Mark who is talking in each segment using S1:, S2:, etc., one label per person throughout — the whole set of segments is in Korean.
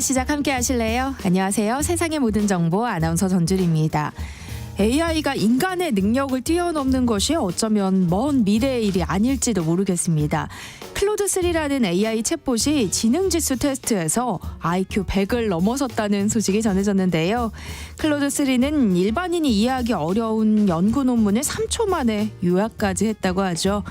S1: 오늘 시작 함께 하실래요? 안녕하세요. 세상의 모든 정보 아나운서 전주리입니다. AI가 인간의 능력을 뛰어넘는 것이 어쩌면 먼 미래의 일이 아닐지도 모르겠습니다. 클로드3라는 AI 챗봇이 지능지수 테스트에서 IQ 100을 넘어섰다는 소식이 전해졌는데요. 클로드3는 일반인이 이해하기 어려운 연구 논문을 3초 만에 요약까지 했다고 하죠.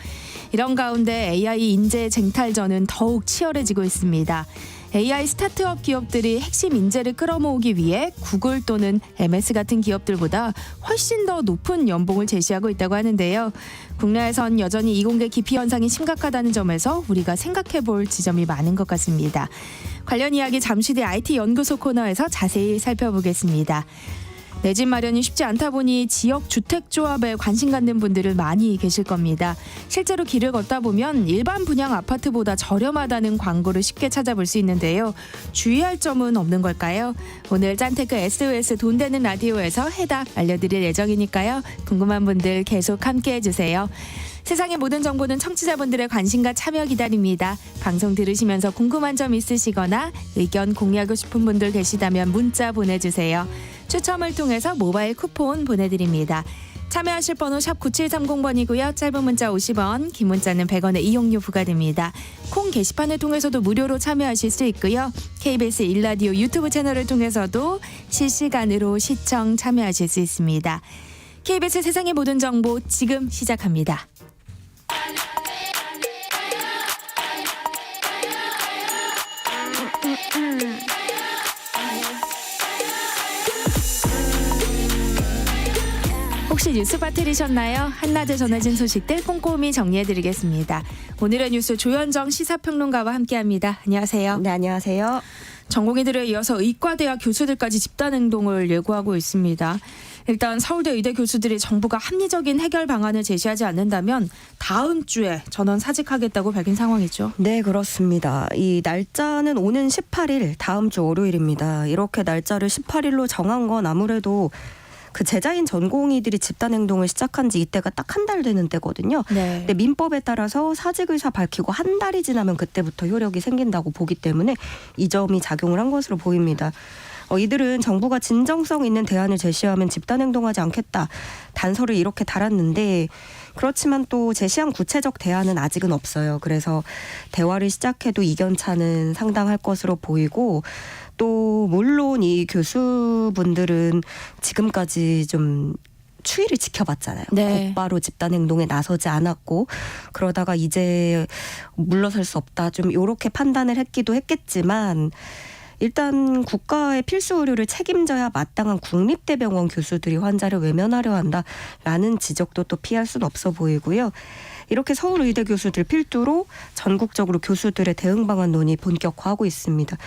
S1: 이런 가운데 AI 인재 쟁탈전은 더욱 치열해지고 있습니다. AI 스타트업 기업들이 핵심 인재를 끌어모으기 위해 구글 또는 MS 같은 기업들보다 훨씬 더 높은 연봉을 제시하고 있다고 하는데요. 국내에선 여전히 이공계 기피 현상이 심각하다는 점에서 우리가 생각해 볼 지점이 많은 것 같습니다. 관련 이야기 잠시 뒤 IT 연구소 코너에서 자세히 살펴보겠습니다. 내 집 마련이 쉽지 않다 보니 지역 주택조합에 관심 갖는 분들은 많이 계실 겁니다. 실제로 길을 걷다 보면 일반 분양 아파트보다 저렴하다는 광고를 쉽게 찾아볼 수 있는데요. 주의할 점은 없는 걸까요? 오늘 짠테크 SOS 돈 되는 라디오에서 해답 알려드릴 예정이니까요. 궁금한 분들 계속 함께해 주세요. 세상의 모든 정보는 청취자분들의 관심과 참여 기다립니다. 방송 들으시면서 궁금한 점 있으시거나 의견 공유하고 싶은 분들 계시다면 문자 보내주세요. 추첨을 통해서 모바일 쿠폰 보내드립니다. 참여하실 번호 샵 9730번이고요. 짧은 문자 50원, 긴 문자는 100원의 이용료 부과됩니다. 콩 게시판을 통해서도 무료로 참여하실 수 있고요. KBS 1라디오 유튜브 채널을 통해서도 실시간으로 시청 참여하실 수 있습니다. KBS 세상의 모든 정보 지금 시작합니다. 혹시 뉴스 빠뜨리셨나요? 한낮에 전해진 소식들 꼼꼼히 정리해드리겠습니다. 오늘의 뉴스 조현정 시사평론가와 함께합니다. 안녕하세요.
S2: 네, 안녕하세요.
S1: 전공의들에 이어서 의과대학 교수들까지 집단행동을 예고하고 있습니다. 일단 서울대 의대 교수들이 정부가 합리적인 해결 방안을 제시하지 않는다면 다음 주에 전원 사직하겠다고 밝힌 상황이죠.
S2: 네, 그렇습니다. 이 날짜는 오는 18일 다음 주 월요일입니다. 이렇게 날짜를 18일로 정한 건 아무래도 그 제자인 전공의들이 집단행동을 시작한 지 이때가 딱 한 달 되는 때거든요.
S1: 네.
S2: 근데 민법에 따라서 사직 의사 밝히고 한 달이 지나면 그때부터 효력이 생긴다고 보기 때문에 이 점이 작용을 한 것으로 보입니다. 이들은 정부가 진정성 있는 대안을 제시하면 집단행동하지 않겠다. 단서를 이렇게 달았는데 그렇지만 또 제시한 구체적 대안은 아직은 없어요. 그래서 대화를 시작해도 이견차는 상당할 것으로 보이고 또 물론 이 교수분들은 지금까지 좀 추이를 지켜봤잖아요.
S1: 네.
S2: 곧바로 집단행동에 나서지 않았고 그러다가 이제 물러설 수 없다. 좀 이렇게 판단을 했기도 했겠지만 일단 국가의 필수 의료를 책임져야 마땅한 국립대병원 교수들이 환자를 외면하려 한다라는 지적도 또 피할 수는 없어 보이고요. 이렇게 서울의대 교수들 필두로 전국적으로 교수들의 대응 방안 논의 본격화하고 있습니다.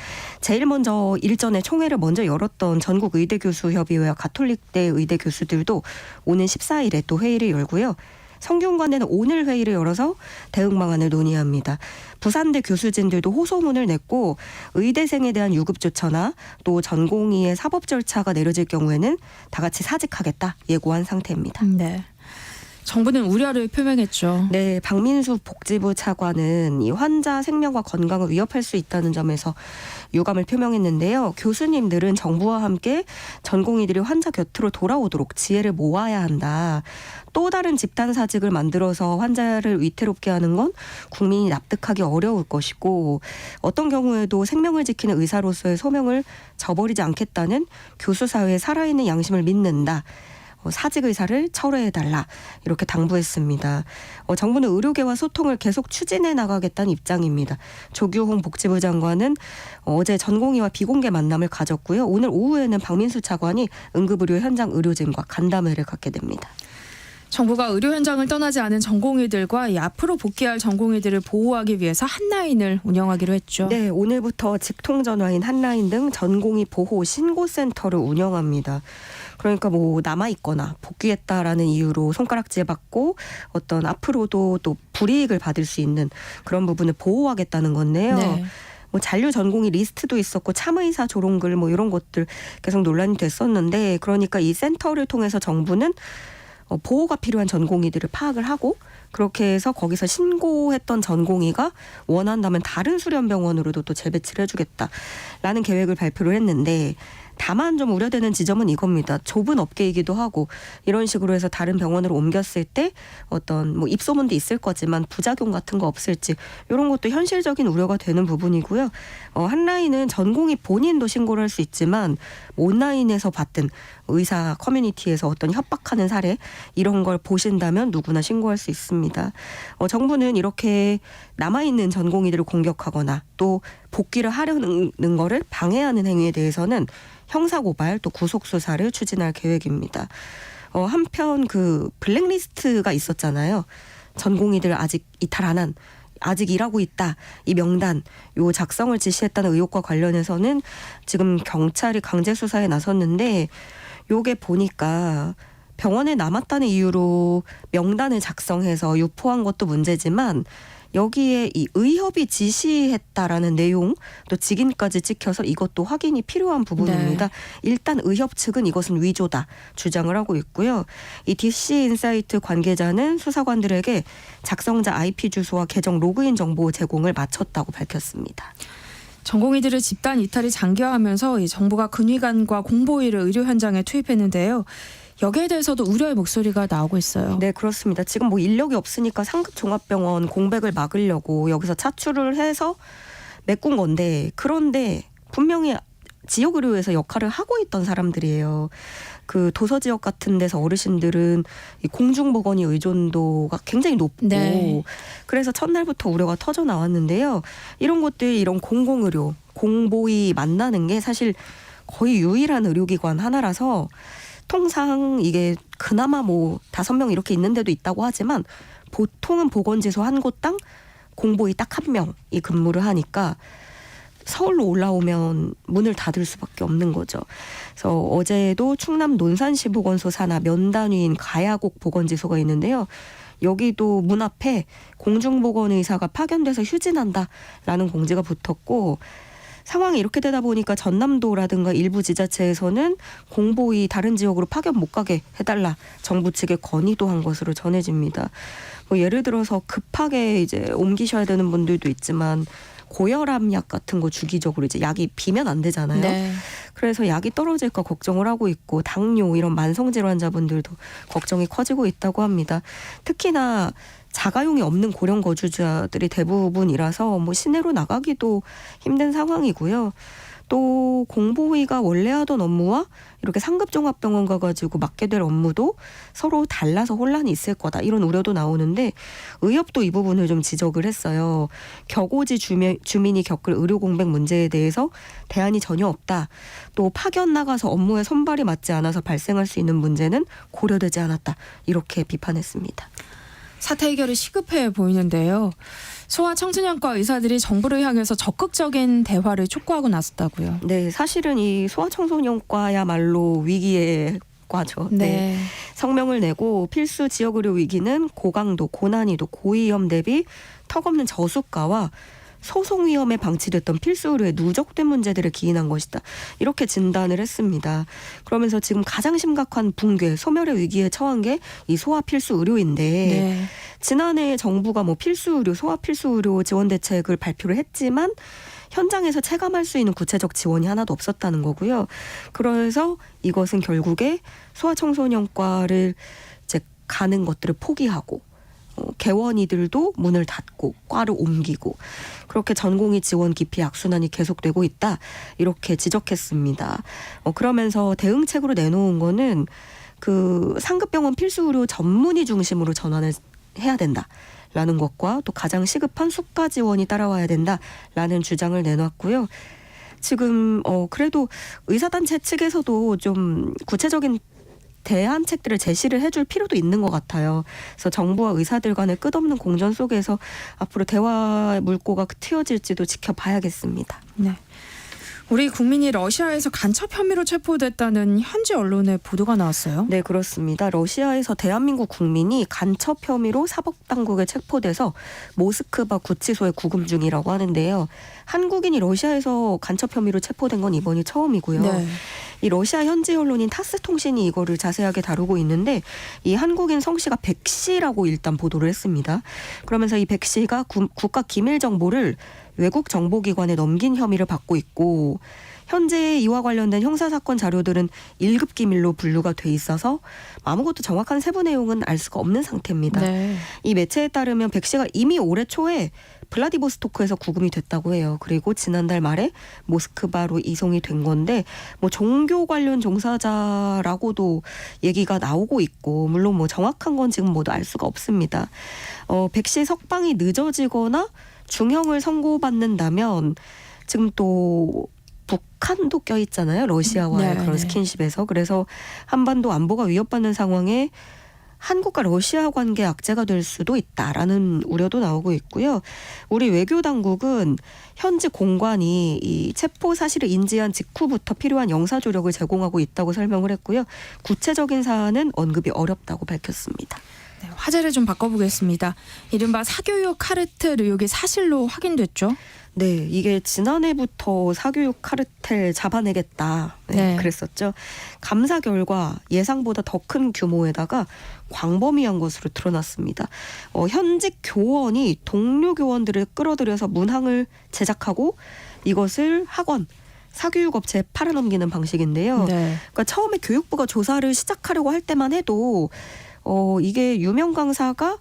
S2: 제일 먼저 일전에 총회를 먼저 열었던 전국의대교수협의회와 가톨릭대 의대 교수들도 오는 14일에 또 회의를 열고요. 성균관에는 오늘 회의를 열어서 대응 방안을 논의합니다. 부산대 교수진들도 호소문을 냈고 의대생에 대한 유급조처나 또 전공의의 사법 절차가 내려질 경우에는 다 같이 사직하겠다 예고한 상태입니다.
S1: 네. 정부는 우려를 표명했죠.
S2: 네, 박민수 복지부 차관은 이 환자 생명과 건강을 위협할 수 있다는 점에서 유감을 표명했는데요. 교수님들은 정부와 함께 전공의들이 환자 곁으로 돌아오도록 지혜를 모아야 한다. 또 다른 집단 사직을 만들어서 환자를 위태롭게 하는 건 국민이 납득하기 어려울 것이고 어떤 경우에도 생명을 지키는 의사로서의 소명을 저버리지 않겠다는 교수 사회의 살아있는 양심을 믿는다. 사직 의사를 철회해달라 이렇게 당부했습니다. 정부는 의료계와 소통을 계속 추진해 나가겠다는 입장입니다. 조규홍 복지부 장관은 어제 전공의와 비공개 만남을 가졌고요. 오늘 오후에는 박민수 차관이 응급의료 현장 의료진과 간담회를 갖게 됩니다.
S1: 정부가 의료 현장을 떠나지 않은 전공의들과 앞으로 복귀할 전공의들을 보호하기 위해서 한라인을 운영하기로 했죠.
S2: 네, 오늘부터 직통전화인 한라인 등 전공의 보호 신고센터를 운영합니다. 그러니까 뭐 남아있거나 복귀했다라는 이유로 손가락질 받고 어떤 앞으로도 또 불이익을 받을 수 있는 그런 부분을 보호하겠다는 건데요.
S1: 네.
S2: 뭐 잔류 전공의 리스트도 있었고 참의사 조롱글 뭐 이런 것들 계속 논란이 됐었는데 그러니까 이 센터를 통해서 정부는 보호가 필요한 전공의들을 파악을 하고 그렇게 해서 거기서 신고했던 전공의가 원한다면 다른 수련병원으로도 또 재배치를 해주겠다라는 계획을 발표를 했는데, 다만 좀 우려되는 지점은 이겁니다. 좁은 업계이기도 하고 이런 식으로 해서 다른 병원으로 옮겼을 때 어떤 뭐 입소문도 있을 거지만 부작용 같은 거 없을지, 이런 것도 현실적인 우려가 되는 부분이고요. 한라인은 전공의 본인도 신고를 할 수 있지만 온라인에서 봤든 의사 커뮤니티에서 어떤 협박하는 사례 이런 걸 보신다면 누구나 신고할 수 있습니다. 정부는 이렇게 남아있는 전공의들을 공격하거나 또 복귀를 하려는 거를 방해하는 행위에 대해서는 형사고발 또 구속수사를 추진할 계획입니다. 한편 그 블랙리스트가 있었잖아요. 전공의들 아직 이탈 안 한, 아직 일하고 있다, 이 명단 요 작성을 지시했다는 의혹과 관련해서는 지금 경찰이 강제 수사에 나섰는데, 요게 보니까 병원에 남았다는 이유로 명단을 작성해서 유포한 것도 문제지만 여기에 이 의협이 지시했다라는 내용 또 직인까지 찍혀서 이것도 확인이 필요한 부분입니다.
S1: 네.
S2: 일단 의협 측은 이것은 위조다 주장을 하고 있고요. 이 DC 인사이트 관계자는 수사관들에게 작성자 IP 주소와 계정 로그인 정보 제공을 마쳤다고 밝혔습니다.
S1: 전공의들의 집단 이탈이 장기화하면서 이 정부가 근위관과 공보위를 의료 현장에 투입했는데요. 여기에 대해서도 우려의 목소리가 나오고 있어요.
S2: 네, 그렇습니다. 지금 뭐 인력이 없으니까 상급 종합병원 공백을 막으려고 여기서 차출을 해서 메꾼 건데, 그런데 분명히 지역 의료에서 역할을 하고 있던 사람들이에요. 그 도서 지역 같은 데서 어르신들은 이 공중보건의 의존도가 굉장히 높고,
S1: 네.
S2: 그래서 첫날부터 우려가 터져 나왔는데요. 이런 것들, 이런 공공의료, 공보위 만나는 게 사실 거의 유일한 의료기관 하나라서, 통상 이게 그나마 뭐 5명 이렇게 있는 데도 있다고 하지만 보통은 보건지소 한 곳당 공보위 딱 1명이 근무를 하니까 서울로 올라오면 문을 닫을 수밖에 없는 거죠. 그래서 어제도 충남 논산시 보건소 산하 면단위인 가야곡 보건지소가 있는데요. 여기도 문 앞에 공중보건의사가 파견돼서 휴진한다라는 공지가 붙었고, 상황이 이렇게 되다 보니까 전남도라든가 일부 지자체에서는 공보위 다른 지역으로 파견 못 가게 해달라 정부 측에 건의도 한 것으로 전해집니다. 뭐 예를 들어서 급하게 이제 옮기셔야 되는 분들도 있지만 고혈압 약 같은 거 주기적으로 이제 약이 비면 안 되잖아요.
S1: 네.
S2: 그래서 약이 떨어질까 걱정을 하고 있고, 당뇨 이런 만성질환 환자분들도 걱정이 커지고 있다고 합니다. 특히나 자가용이 없는 고령 거주자들이 대부분이라서 뭐 시내로 나가기도 힘든 상황이고요. 또 공보위가 원래 하던 업무와 이렇게 상급종합병원 가가지고 맡게 될 업무도 서로 달라서 혼란이 있을 거다, 이런 우려도 나오는데, 의협도 이 부분을 좀 지적을 했어요. 격오지 주민이 겪을 의료 공백 문제에 대해서 대안이 전혀 없다. 또 파견 나가서 업무에 손발이 맞지 않아서 발생할 수 있는 문제는 고려되지 않았다, 이렇게 비판했습니다.
S1: 사태 해결이 시급해 보이는데요. 소아 청소년과 의사들이 정부를 향해서 적극적인 대화를 촉구하고 나섰다고요.
S2: 네, 사실은 이 소아청소년과야말로 위기의 과죠.
S1: 네.
S2: 성명을 내고 필수 지역의료 위기는 고강도, 고난이도, 고위험 대비 턱없는 저수가와 소송 위험에 방치됐던 필수 의료에 누적된 문제들을 기인한 것이다, 이렇게 진단을 했습니다. 그러면서 지금 가장 심각한 붕괴, 소멸의 위기에 처한 게 이 소아 필수 의료인데,
S1: 네.
S2: 지난해 정부가 뭐 필수 의료, 소아 필수 의료 지원 대책을 발표를 했지만 현장에서 체감할 수 있는 구체적 지원이 하나도 없었다는 거고요. 그래서 이것은 결국에 소아청소년과를 이제 가는 것들을 포기하고, 개원이들도 문을 닫고 과를 옮기고, 그렇게 전공의 지원 기피 악순환이 계속되고 있다, 이렇게 지적했습니다. 그러면서 대응책으로 내놓은 거는 그 상급병원 필수의료 전문의 중심으로 전환을 해야 된다라는 것과, 또 가장 시급한 수가 지원이 따라와야 된다라는 주장을 내놨고요. 지금 그래도 의사단체 측에서도 좀 구체적인 대안책들을 제시를 해줄 필요도 있는 것 같아요. 그래서 정부와 의사들 간의 끝없는 공전 속에서 앞으로 대화 물꼬가 트여질지도 지켜봐야겠습니다.
S1: 네. 우리 국민이 러시아에서 간첩 혐의로 체포됐다는 현지 언론의 보도가 나왔어요.
S2: 네, 그렇습니다. 러시아에서 대한민국 국민이 간첩 혐의로 사법당국에 체포돼서 모스크바 구치소에 구금 중이라고 하는데요. 한국인이 러시아에서 간첩 혐의로 체포된 건 이번이 처음이고요.
S1: 네.
S2: 이 러시아 현지 언론인 타스 통신이 이거를 자세하게 다루고 있는데 이 한국인 성 씨가 백 씨라고 일단 보도를 했습니다. 그러면서 이 백 씨가 국가 기밀 정보를 외국 정보기관에 넘긴 혐의를 받고 있고 현재 이와 관련된 형사사건 자료들은 1급 기밀로 분류가 돼 있어서 아무것도 정확한 세부 내용은 알 수가 없는 상태입니다.
S1: 네.
S2: 이 매체에 따르면 백 씨가 이미 올해 초에 블라디보스토크에서 구금이 됐다고 해요. 그리고 지난달 말에 모스크바로 이송이 된 건데 뭐 종교 관련 종사자라고도 얘기가 나오고 있고 물론 뭐 정확한 건 지금 모두 알 수가 없습니다. 백 씨 석방이 늦어지거나 중형을 선고받는다면 지금 또 북한도 껴있잖아요. 러시아와의
S1: 네,
S2: 그런
S1: 네.
S2: 스킨십에서. 그래서 한반도 안보가 위협받는 상황에 한국과 러시아 관계 악재가 될 수도 있다라는 우려도 나오고 있고요. 우리 외교 당국은 현지 공관이 이 체포 사실을 인지한 직후부터 필요한 영사 조력을 제공하고 있다고 설명을 했고요. 구체적인 사안은 언급이 어렵다고 밝혔습니다.
S1: 네, 화제를 좀 바꿔보겠습니다. 이른바 사교육 카르텔 의혹이 사실로 확인됐죠?
S2: 네, 이게 지난해부터 사교육 카르텔 잡아내겠다
S1: 네.
S2: 그랬었죠. 감사 결과 예상보다 더 큰 규모에다가 광범위한 것으로 드러났습니다. 현직 교원이 동료 교원들을 끌어들여서 문항을 제작하고 이것을 학원, 사교육업체에 팔아넘기는 방식인데요.
S1: 네.
S2: 그러니까 처음에 교육부가 조사를 시작하려고 할 때만 해도 이게 유명 강사가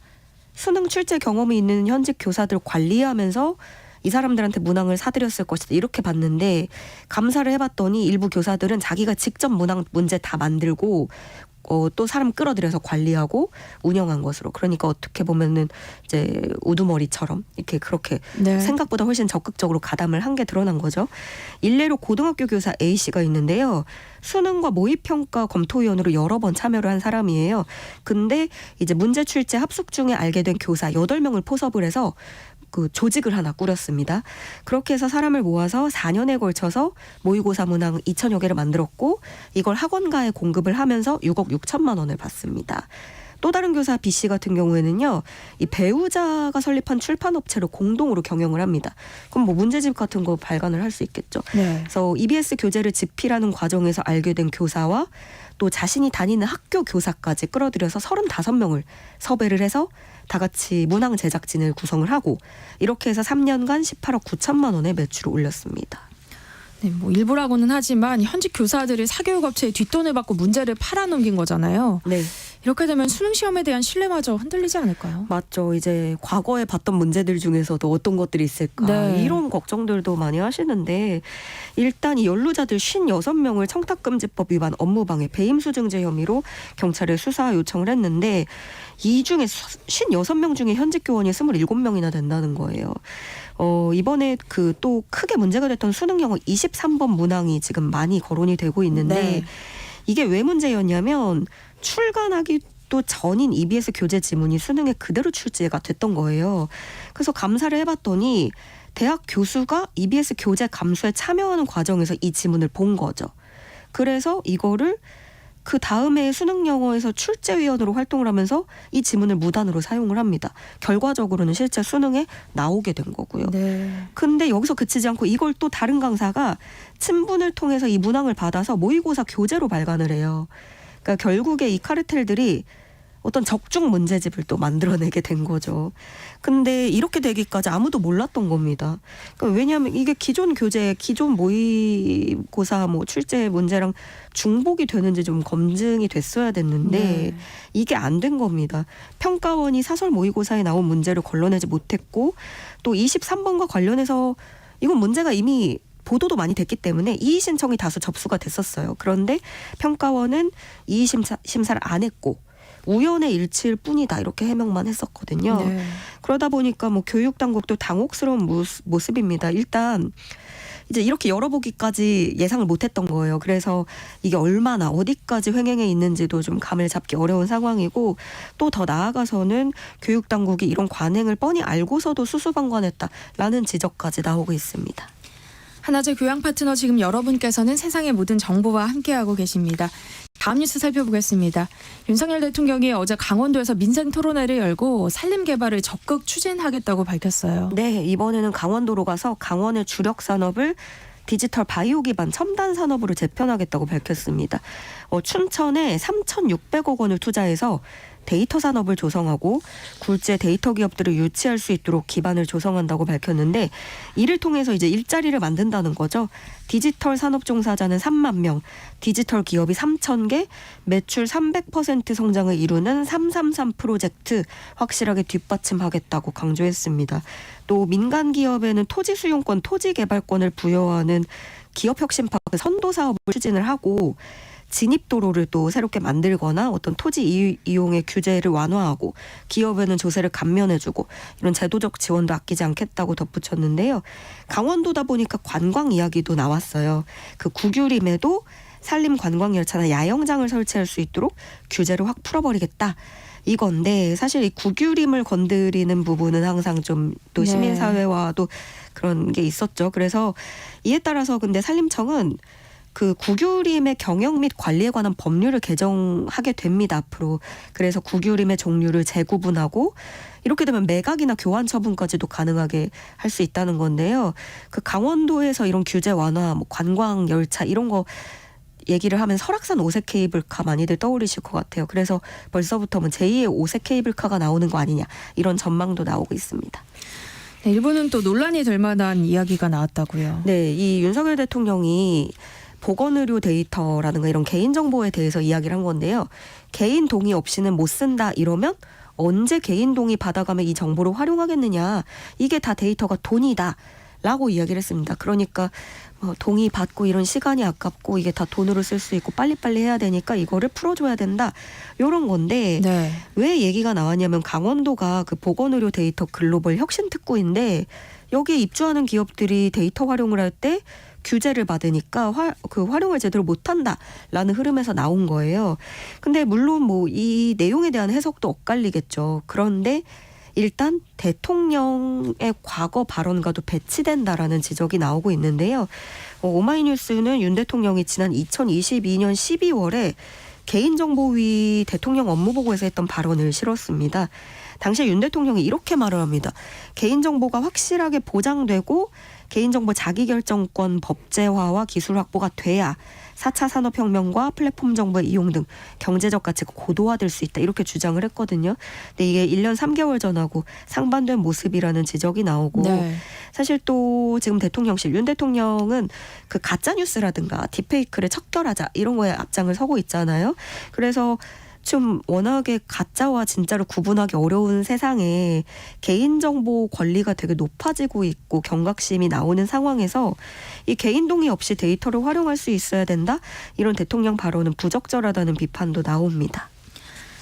S2: 수능 출제 경험이 있는 현직 교사들 관리하면서 이 사람들한테 문항을 사드렸을 것이다 이렇게 봤는데 감사를 해봤더니 일부 교사들은 자기가 직접 문항 문제 다 만들고 또 사람 끌어들여서 관리하고 운영한 것으로 그러니까 어떻게 보면은 이제 우두머리처럼 이렇게 그렇게
S1: 네.
S2: 생각보다 훨씬 적극적으로 가담을 한 게 드러난 거죠. 일례로 고등학교 교사 A 씨가 있는데요. 수능과 모의평가 검토위원으로 여러 번 참여를 한 사람이에요. 근데 이제 문제 출제 합숙 중에 알게 된 교사 8명을 포섭을 해서 그 조직을 하나 꾸렸습니다. 그렇게 해서 사람을 모아서 4년에 걸쳐서 모의고사 문항 2천여 개를 만들었고 이걸 학원가에 공급을 하면서 6억 6천만 원을 받습니다. 또 다른 교사 B 씨 같은 경우에는요. 이 배우자가 설립한 출판업체로 공동으로 경영을 합니다. 그럼 뭐 문제집 같은 거 발간을 할 수 있겠죠.
S1: 네.
S2: 그래서 EBS 교재를 집필하는 과정에서 알게 된 교사와 또 자신이 다니는 학교 교사까지 끌어들여서 35명을 섭외를 해서 다 같이 문항 제작진을 구성을 하고 이렇게 해서 3년간 18억 9천만 원의 매출을 올렸습니다.
S1: 네, 뭐 일부라고는 하지만 현직 교사들이 사교육업체에 뒷돈을 받고 문제를 팔아넘긴 거잖아요.
S2: 네,
S1: 이렇게 되면 수능 시험에 대한 신뢰마저 흔들리지 않을까요?
S2: 맞죠. 이제 과거에 봤던 문제들 중에서도 어떤 것들이 있을까
S1: 네.
S2: 이런 걱정들도 많이 하시는데 일단 이 연루자들 56명을 청탁금지법 위반 업무방해 배임수증제 혐의로 경찰에 수사 요청을 했는데 이 중에 56명 중에 현직 교원이 27명이나 된다는 거예요. 이번에 그 또 크게 문제가 됐던 수능 영어 23번 문항이 지금 많이 거론이 되고 있는데
S1: 네.
S2: 이게 왜 문제였냐면 출간하기도 전인 EBS 교재 지문이 수능에 그대로 출제가 됐던 거예요. 그래서 감사를 해봤더니 대학 교수가 EBS 교재 감수에 참여하는 과정에서 이 지문을 본 거죠. 그래서 이거를 그 다음에 수능 영어에서 출제위원으로 활동을 하면서 이 지문을 무단으로 사용을 합니다. 결과적으로는 실제 수능에 나오게 된 거고요.
S1: 네.
S2: 근데 여기서 그치지 않고 이걸 또 다른 강사가 친분을 통해서 이 문항을 받아서 모의고사 교재로 발간을 해요. 그러니까 결국에 이 카르텔들이 어떤 적중 문제집을 또 만들어내게 된 거죠. 근데 이렇게 되기까지 아무도 몰랐던 겁니다. 그러니까 왜냐하면 이게 기존 교재, 기존 모의고사 뭐 출제 문제랑 중복이 되는지 좀 검증이 됐어야 됐는데
S1: 네.
S2: 이게 안 된 겁니다. 평가원이 사설 모의고사에 나온 문제를 걸러내지 못했고 또 23번과 관련해서 이건 문제가 이미 보도도 많이 됐기 때문에 이의 신청이 다수 접수가 됐었어요. 그런데 평가원은 이의 심사를 안 했고 우연의 일치일 뿐이다 이렇게 해명만 했었거든요.
S1: 네.
S2: 그러다 보니까 뭐 교육 당국도 당혹스러운 모습입니다. 일단 이제 이렇게 열어보기까지 예상을 못했던 거예요. 그래서 이게 얼마나 어디까지 횡행해 있는지도 좀 감을 잡기 어려운 상황이고 또 더 나아가서는 교육 당국이 이런 관행을 뻔히 알고서도 수수방관했다라는 지적까지 나오고 있습니다.
S1: 하나제 교양 파트너 지금 여러분께서는 세상의 모든 정보와 함께하고 계십니다. 다음 뉴스 살펴보겠습니다. 윤석열 대통령이 어제 강원도에서 민생 토론회를 열고 산림 개발을 적극 추진하겠다고 밝혔어요.
S2: 네, 이번에는 강원도로 가서 강원의 주력 산업을 디지털 바이오 기반 첨단 산업으로 재편하겠다고 밝혔습니다. 춘천에 3,600억 원을 투자해서 데이터 산업을 조성하고 굴지의 데이터 기업들을 유치할 수 있도록 기반을 조성한다고 밝혔는데 이를 통해서 이제 일자리를 만든다는 거죠. 디지털 산업 종사자는 3만 명, 디지털 기업이 3,000개, 매출 300% 성장을 이루는 333 프로젝트 확실하게 뒷받침하겠다고 강조했습니다. 또 민간 기업에는 토지 수용권, 토지 개발권을 부여하는 기업혁신파크 선도 사업을 추진을 하고 진입도로를 또 새롭게 만들거나 어떤 토지 이용의 규제를 완화하고 기업에는 조세를 감면해주고 이런 제도적 지원도 아끼지 않겠다고 덧붙였는데요. 강원도다 보니까 관광 이야기도 나왔어요. 그 구규림에도 산림 관광열차나 야영장을 설치할 수 있도록 규제를 확 풀어버리겠다. 이건데 사실 이 구규림을 건드리는 부분은 항상 좀 또 시민사회와도 그런 게 있었죠. 그래서 이에 따라서 근데 산림청은 그 구규림의 경영 및 관리에 관한 법률을 개정하게 됩니다, 앞으로. 그래서 구규림의 종류를 재구분하고 이렇게 되면 매각이나 교환 처분까지도 가능하게 할 수 있다는 건데요. 그 강원도에서 이런 규제 완화, 뭐 관광 열차 이런 거 얘기를 하면 설악산 오색 케이블카 많이들 떠올리실 것 같아요. 그래서 벌써부터 뭐 제2의 오색 케이블카가 나오는 거 아니냐 이런 전망도 나오고 있습니다.
S1: 네, 일본은 또 논란이 될 만한 이야기가 나왔다고요.
S2: 네, 이 윤석열 대통령이 보건의료 데이터라든가 이런 개인정보에 대해서 이야기를 한 건데요. 개인 동의 없이는 못 쓴다 이러면 언제 개인 동의 받아가면 이 정보를 활용하겠느냐. 이게 다 데이터가 돈이다. 라고 이야기를 했습니다. 그러니까 동의 받고 이런 시간이 아깝고 이게 다 돈으로 쓸 수 있고 빨리빨리 해야 되니까 이거를 풀어줘야 된다. 이런 건데
S1: 네.
S2: 왜 얘기가 나왔냐면 강원도가 그 보건의료 데이터 글로벌 혁신특구인데 여기에 입주하는 기업들이 데이터 활용을 할 때 규제를 받으니까 그 활용을 제대로 못한다라는 흐름에서 나온 거예요. 근데 물론 뭐 이 내용에 대한 해석도 엇갈리겠죠. 그런데 일단 대통령의 과거 발언과도 배치된다라는 지적이 나오고 있는데요. 오마이뉴스는 윤 대통령이 지난 2022년 12월에 개인정보위 대통령 업무보고에서 했던 발언을 실었습니다. 당시에 윤 대통령이 이렇게 말을 합니다. 개인정보가 확실하게 보장되고 개인정보 자기결정권 법제화와 기술 확보가 돼야 4차 산업혁명과 플랫폼 정보의 이용 등 경제적 가치가 고도화될 수 있다. 이렇게 주장을 했거든요. 근데 이게 1년 3개월 전하고 상반된 모습이라는 지적이 나오고
S1: 네.
S2: 사실 또 지금 대통령실 윤 대통령은 그 가짜뉴스라든가 딥페이크를 척결하자 이런 거에 앞장을 서고 있잖아요. 그래서 좀 워낙에 가짜와 진짜를 구분하기 어려운 세상에 개인정보 권리가 되게 높아지고 있고 경각심이 나오는 상황에서 이 개인 동의 없이 데이터를 활용할 수 있어야 된다? 이런 대통령 발언은 부적절하다는 비판도 나옵니다.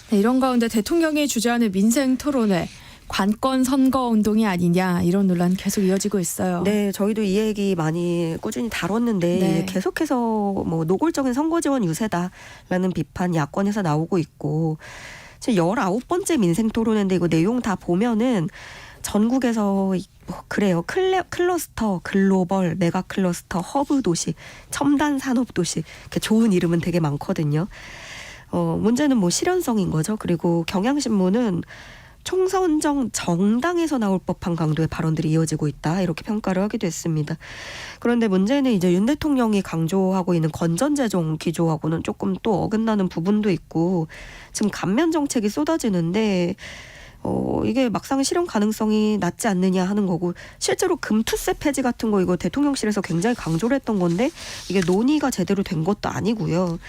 S1: 네, 이런 가운데 대통령이 주재하는 민생 토론회 관건 선거 운동이 아니냐 이런 논란 계속 이어지고 있어요.
S2: 네, 저희도 이 얘기 많이 꾸준히 다뤘는데
S1: 네.
S2: 계속해서 뭐 노골적인 선거 지원 유세다라는 비판 야권에서 나오고 있고 지금 19번째 민생 토론회인데 이거 내용 다 보면은 전국에서 그래요. 클러스터, 글로벌, 메가 클러스터, 허브 도시, 첨단 산업 도시 이렇게 좋은 이름은 되게 많거든요. 문제는 뭐 실현성인 거죠. 그리고 경향신문은 총선 정 정당에서 나올 법한 강도의 발언들이 이어지고 있다 이렇게 평가를 하기도 했습니다. 그런데 문제는 이제 윤 대통령이 강조하고 있는 건전재정 기조하고는 조금 또 어긋나는 부분도 있고 지금 감면 정책이 쏟아지는데 이게 막상 실현 가능성이 낮지 않느냐 하는 거고 실제로 금투세 폐지 같은 거 이거 대통령실에서 굉장히 강조를 했던 건데 이게 논의가 제대로 된 것도 아니고요.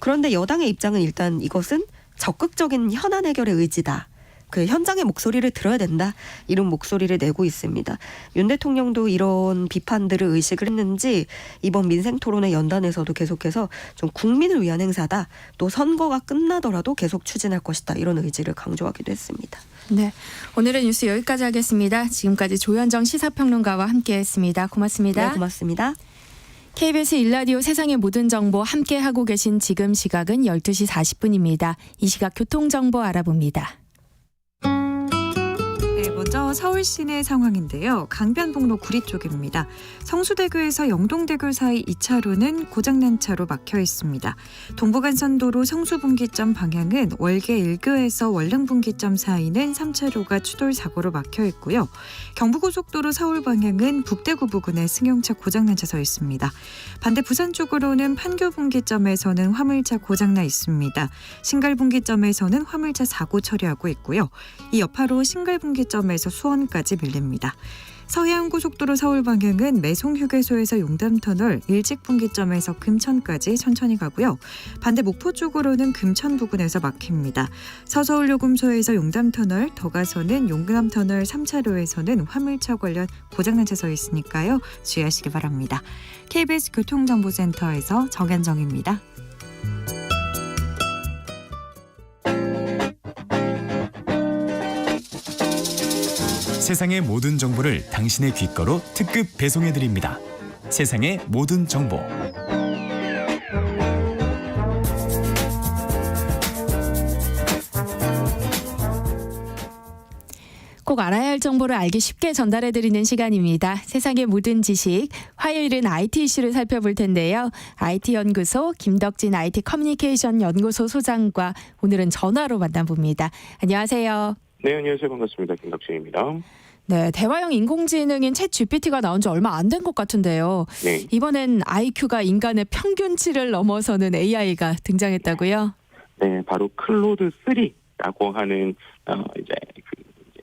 S2: 그런데 여당의 입장은 일단 이것은 적극적인 현안 해결의 의지다. 그 현장의 목소리를 들어야 된다. 이런 목소리를 내고 있습니다. 윤 대통령도 이런 비판들을 의식을 했는지 이번 민생토론회 연단에서도 계속해서 좀 국민을 위한 행사다. 또 선거가 끝나더라도 계속 추진할 것이다. 이런 의지를 강조하기도 했습니다.
S1: 네, 오늘의 뉴스 여기까지 하겠습니다. 지금까지 조현정 시사평론가와 함께했습니다. 고맙습니다.
S2: 네, 고맙습니다.
S1: KBS 1라디오 세상의 모든 정보 함께하고 계신 지금 시각은 12시 40분입니다. 이 시각 교통정보 알아봅니다.
S3: 네, 먼저 먼저 서울 시내 상황인데요. 강변북로 구리 쪽입니다. 성수대교에서 영동대교 사이 2차로는 고장난 차로 막혀 있습니다. 동부간선도로 성수분기점 방향은 월계 1교에서 월릉분기점 사이는 3차로가 추돌 사고로 막혀 있고요. 경부고속도로 서울 방향은 북대구 부근에 승용차 고장난 차 서 있습니다. 반대 부산 쪽으로는 판교분기점에서는 화물차 고장나 있습니다. 신갈분기점에서는 화물차 사고 처리하고 있고요. 이 여파로 신갈분기점에서 수원까지 밀립니다. 서해안고속도로 서울 방향은 매송휴게소에서 용담터널 일직분기점에서 금천까지 천천히 가고요. 반대 목포 쪽으로는 금천 부근에서 막힙니다. 서서울요금소에서 용담터널 더 가서는 용담터널 3차로에서는 화물차 관련 고장난 차 서 있으니까요. 주의하시기 바랍니다. KBS 교통정보센터에서 정현정입니다.
S4: 세상의 모든 정보를 당신의 귓가로 특급 배송해드립니다. 세상의 모든 정보.
S1: 꼭 알아야 할 정보를 알기 쉽게 전달해드리는 시간입니다. 세상의 모든 지식. 화요일은 IT 이슈를 살펴볼 텐데요. IT연구소 김덕진 IT 커뮤니케이션 연구소 소장과 오늘은 전화로 만나봅니다. 안녕하세요.
S5: 네, 안녕하세요. 반갑습니다. 김덕진입니다.
S1: 네, 대화형 인공지능인 챗 GPT가 나온 지 얼마 안 된 것 같은데요.
S5: 네.
S1: 이번엔 IQ가 인간의 평균치를 넘어서는 AI가 등장했다고요?
S5: 네, 바로 클로드 3라고 하는 이제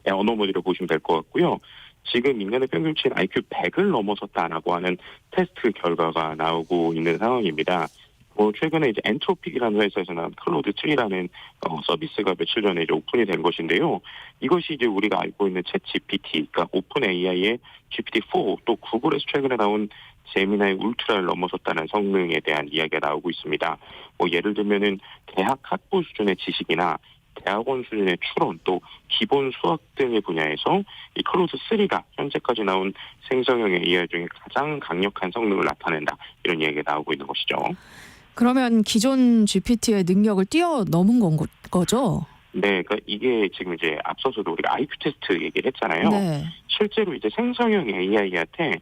S5: 언어 모델을 보시면 될 것 같고요. 지금 인간의 평균치인 IQ 100을 넘어섰다라고 하는 테스트 결과가 나오고 있는 상황입니다. 최근에 이제 엔트로픽이라는 회사에서 나온 클로드 3라는 서비스가 며칠 전에 이제 오픈이 된 것인데요. 이것이 이제 우리가 알고 있는 챗 GPT, 그러니까 오픈 AI의 GPT-4, 또 구글에서 최근에 나온 제미나이 울트라를 넘어섰다는 성능에 대한 이야기가 나오고 있습니다. 예를 들면은 대학 학부 수준의 지식이나 대학원 수준의 추론, 또 기본 수학 등의 분야에서 이 클로드 3가 현재까지 나온 생성형 AI 중에 가장 강력한 성능을 나타낸다, 이런 이야기가 나오고 있는 것이죠.
S1: 그러면 기존 GPT의 능력을 뛰어넘은 거죠?
S5: 네, 그러니까 이게 지금 이제 앞서서도 우리가 IQ 테스트 얘기를 했잖아요.
S1: 네.
S5: 실제로 이제 생성형 AI한테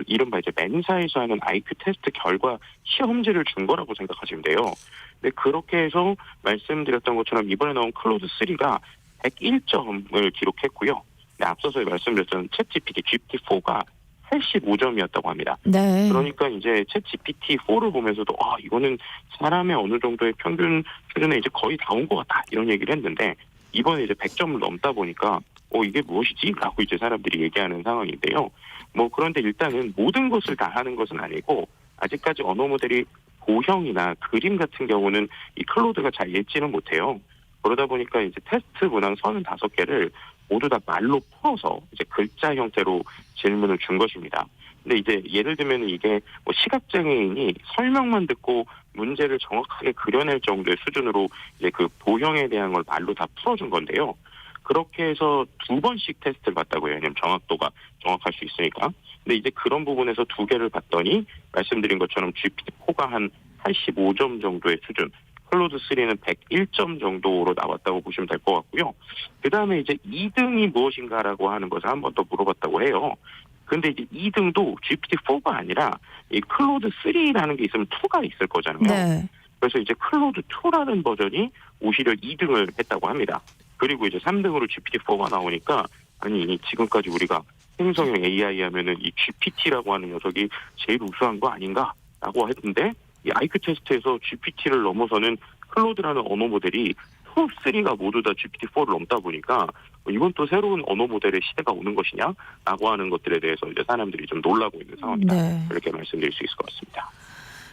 S5: 이른바 이제 맨사에서 하는 IQ 테스트 결과 시험지를 준 거라고 생각하시면 돼요. 근데 그렇게 해서 말씀드렸던 것처럼 이번에 나온 클로드 3가 101점을 기록했고요. 네, 앞서서 말씀드렸던 챗 GPT, GPT-4가 85점이었다고 합니다.
S1: 네.
S5: 그러니까 이제 챗 GPT-4를 보면서도 이거는 사람의 어느 정도의 평균 수준에 이제 거의 다 온 것 같다, 이런 얘기를 했는데, 이번에 이제 100점을 넘다 보니까 이게 무엇이지? 라고 이제 사람들이 얘기하는 상황인데요. 그런데 일단은 모든 것을 다 하는 것은 아니고, 아직까지 언어 모델이 고형이나 그림 같은 경우는 이 클로드가 잘 읽지는 못해요. 그러다 보니까 이제 테스트 문항 35개를 모두 다 말로 풀어서 이제 글자 형태로 질문을 준 것입니다. 근데 이제 예를 들면 이게 시각장애인이 설명만 듣고 문제를 정확하게 그려낼 정도의 수준으로 이제 그 도형에 대한 걸 말로 다 풀어준 건데요. 그렇게 해서 2번씩 테스트를 받다고요. 왜냐면 정확도가 정확할 수 있으니까. 근데 이제 그런 부분에서 2개를 봤더니 말씀드린 것처럼 GPT-4가 한 85점 정도의 수준, 클로드 3는 101점 정도로 나왔다고 보시면 될 것 같고요. 그 다음에 이제 2등이 무엇인가라고 하는 것을 한 번 더 물어봤다고 해요. 근데 이제 2등도 GPT-4가 아니라 이 클로드 3라는 게 있으면 2가 있을 거잖아요.
S1: 네.
S5: 그래서 이제 클로드 2라는 버전이 오히려 2등을 했다고 합니다. 그리고 이제 3등으로 GPT-4가 나오니까 아니 지금까지 우리가 생성형 AI 하면은 이 GPT라고 하는 녀석이 제일 우수한 거 아닌가라고 했는데, 이 IQ 테스트에서 GPT를 넘어서는 클로드라는 언어 모델이 2, 3가 모두 다 GPT-4를 넘다 보니까 이건 또 새로운 언어 모델의 시대가 오는 것이냐라고 하는 것들에 대해서 이제 사람들이 좀 놀라고 있는 상황이다.
S1: 네.
S5: 이렇게 말씀드릴 수 있을 것 같습니다.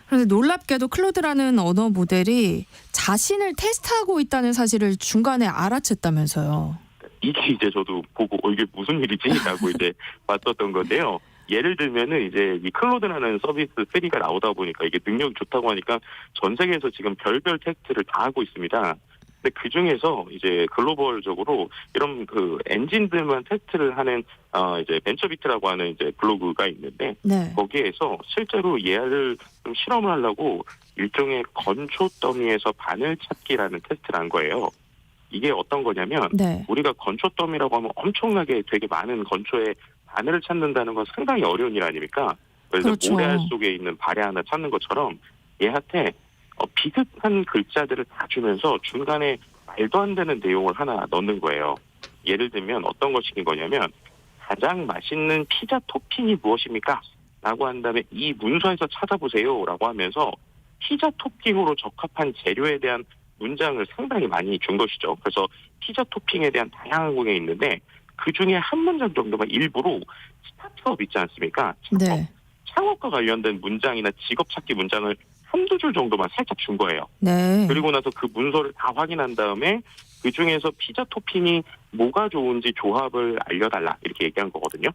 S1: 그런데 놀랍게도 클로드라는 언어 모델이 자신을 테스트하고 있다는 사실을 중간에 알아챘다면서요.
S5: 이게 이제 저도 보고 이게 무슨 일이지라고 이제 봤었던 건데요. 예를 들면은 이제 이 클로드라는 서비스 3가 나오다 보니까 이게 능력이 좋다고 하니까 전 세계에서 지금 별별 테스트를 다 하고 있습니다. 근데 그 중에서 이제 글로벌적으로 이런 그 엔진들만 테스트를 하는 이제 벤처비트라고 하는 이제 블로그가 있는데,
S1: 네.
S5: 거기에서 실제로 얘를 좀 실험을 하려고 일종의 건초 더미에서 바늘 찾기라는 테스트를 한 거예요. 이게 어떤 거냐면
S1: 네.
S5: 우리가 건초 더미라고 하면 엄청나게 되게 많은 건초의 바늘을 찾는다는 건 상당히 어려운 일 아닙니까? 그래서
S1: 그렇죠.
S5: 모래알 속에 있는 발에 하나 찾는 것처럼 얘한테 비슷한 글자들을 다 주면서 중간에 말도 안 되는 내용을 하나 넣는 거예요. 예를 들면 어떤 것인 거냐면 가장 맛있는 피자 토핑이 무엇입니까? 라고 한 다음에 이 문서에서 찾아보세요 라고 하면서 피자 토핑으로 적합한 재료에 대한 문장을 상당히 많이 준 것이죠. 그래서 피자 토핑에 대한 다양한 게 있는데 그중에 한 문장 정도만 일부러 스타트업 있지 않습니까?
S1: 네.
S5: 창업과 관련된 문장이나 직업 찾기 문장을 한두 줄 정도만 살짝 준 거예요.
S1: 네.
S5: 그리고 나서 그 문서를 다 확인한 다음에 그 중에서 피자 토핑이 뭐가 좋은지 조합을 알려달라 이렇게 얘기한 거거든요.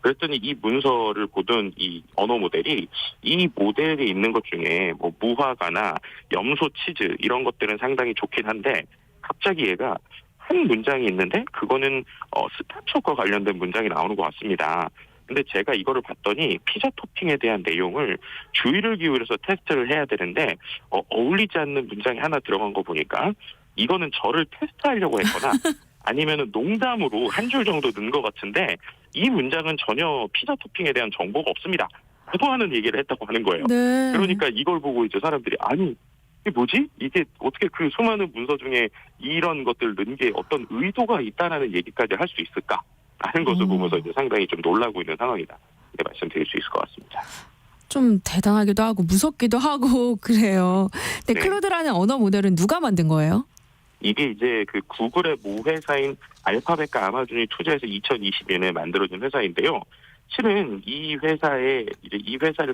S5: 그랬더니 이 문서를 보던 이 언어 모델이 이 모델에 있는 것 중에 뭐 무화과나 염소 치즈 이런 것들은 상당히 좋긴 한데 갑자기 얘가 한 문장이 있는데 그거는 스타트업과 관련된 문장이 나오는 것 같습니다. 근데 제가 이거를 봤더니 피자 토핑에 대한 내용을 주의를 기울여서 테스트를 해야 되는데 어울리지 않는 문장이 하나 들어간 거 보니까 이거는 저를 테스트하려고 했거나 아니면은 농담으로 한 줄 정도 넣은 것 같은데 이 문장은 전혀 피자 토핑에 대한 정보가 없습니다. 라고 하는 얘기를 했다고 하는 거예요.
S1: 네.
S5: 그러니까 이걸 보고 이제 사람들이 아니 이게 뭐지? 이게 어떻게 그 수많은 문서 중에 이런 것들 넣은 게 어떤 의도가 있다라는 얘기까지 할 수 있을까? 라는 것을 보면서 이제 상당히 좀 놀라고 있는 상황이다. 이렇게 말씀드릴 수 있을 것 같습니다.
S1: 좀 대단하기도 하고 무섭기도 하고 그래요. 근데
S5: 네.
S1: 클로드라는 언어 모델은 누가 만든 거예요?
S5: 이게 이제 그 구글의 모회사인 알파벳과 아마존이 투자해서 2020년에 만들어진 회사인데요. 실은 이 회사를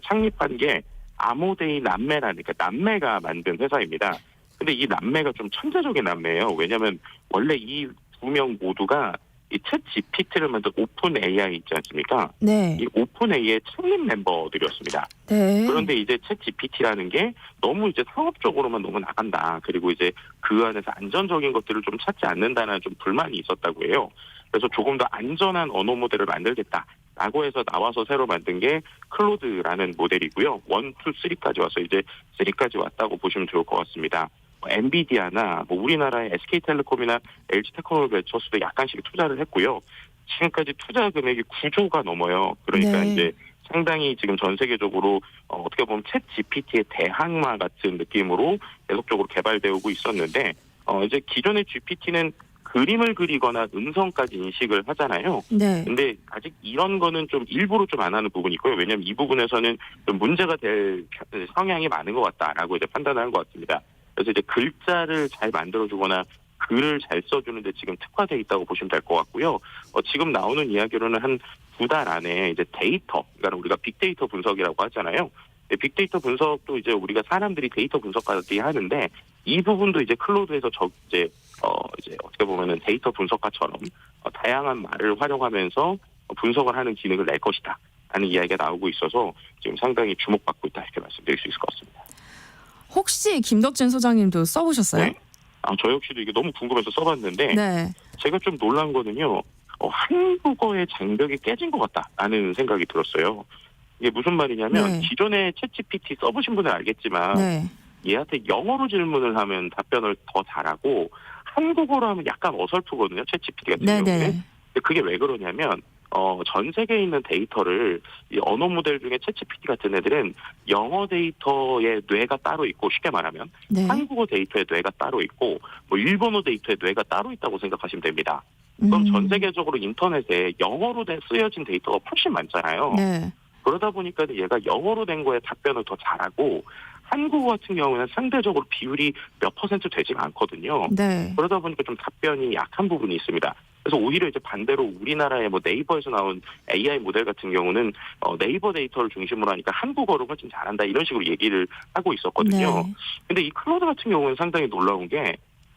S5: 창립한 게 아모데이 남매라는 그러니까 남매가 만든 회사입니다. 근데 이 남매가 좀 천재적인 남매예요. 왜냐하면 원래 이 두 명 모두가 이 챗 GPT를 만든 오픈 AI 있지 않습니까?
S1: 네.
S5: 이 오픈 AI의 창립 멤버들이었습니다.
S1: 네.
S5: 그런데 이제 챗 GPT라는 게 너무 이제 상업적으로만 너무 나간다. 그리고 이제 그 안에서 안전적인 것들을 좀 찾지 않는다는 좀 불만이 있었다고 해요. 그래서 조금 더 안전한 언어 모델을 만들겠다라고 해서 나와서 새로 만든 게 클로드라는 모델이고요. 1, 2, 3까지 와서 이제 3까지 왔다고 보시면 좋을 것 같습니다. 엔비디아나 우리나라의 SK텔레콤이나 LG테크놀벤처스도 약간씩 투자를 했고요. 지금까지 투자 금액이 9조가 넘어요. 그러니까
S1: 네.
S5: 이제 상당히 지금 전 세계적으로 어떻게 보면 챗 GPT의 대항마 같은 느낌으로 계속적으로 개발되고 있었는데 이제 기존의 GPT는 그림을 그리거나 음성까지 인식을 하잖아요.
S1: 네.
S5: 근데 아직 이런 거는 좀 일부러 좀 안 하는 부분이 있고요. 왜냐하면 이 부분에서는 좀 문제가 될 성향이 많은 것 같다라고 이제 판단하는 것 같습니다. 그래서 이제 글자를 잘 만들어주거나 글을 잘 써주는데 지금 특화되어 있다고 보시면 될 것 같고요. 지금 나오는 이야기로는 한 2달 안에 이제 데이터, 그러니까 우리가 빅데이터 분석이라고 하잖아요. 빅데이터 분석도 이제 우리가 사람들이 데이터 분석까지 하는데 이 부분도 이제 클로드에서 이제 어떻게 보면은 데이터 분석가처럼 다양한 말을 활용하면서 분석을 하는 기능을 낼 것이다. 라는 이야기가 나오고 있어서 지금 상당히 주목받고 있다. 이렇게 말씀드릴 수 있을 것 같습니다.
S1: 혹시 김덕진 소장님도 써보셨어요?
S5: 네. 저 역시도 이게 너무 궁금해서 써봤는데
S1: 네.
S5: 제가 좀 놀란 거는요. 한국어의 장벽이 깨진 것 같다라는 생각이 들었어요. 이게 무슨 말이냐면
S1: 네.
S5: 기존에 챗GPT 써보신 분은 알겠지만
S1: 네.
S5: 얘한테 영어로 질문을 하면 답변을 더 잘하고 한국어로 하면 약간 어설프거든요. 챗GPT 같은
S1: 네네.
S5: 경우는. 근데 그게 왜 그러냐면 전 세계에 있는 데이터를 이 언어 모델 중에 챗GPT 같은 애들은 영어 데이터의 뇌가 따로 있고 쉽게 말하면
S1: 네.
S5: 한국어 데이터의 뇌가 따로 있고 일본어 데이터의 뇌가 따로 있다고 생각하시면 됩니다. 그럼 전 세계적으로 인터넷에 영어로 쓰여진 데이터가 훨씬 많잖아요.
S1: 네.
S5: 그러다 보니까 얘가 영어로 된 거에 답변을 더 잘하고 한국어 같은 경우에는 상대적으로 비율이 몇 퍼센트 되지가 않거든요.
S1: 네.
S5: 그러다 보니까 좀 답변이 약한 부분이 있습니다. 그래서 오히려 이제 반대로 우리나라의 네이버에서 나온 AI 모델 같은 경우는 네이버 데이터를 중심으로 하니까 한국어를 훨씬 잘한다 이런 식으로 얘기를 하고 있었거든요.
S1: 네.
S5: 근데 이 클로드 같은 경우는 상당히 놀라운 게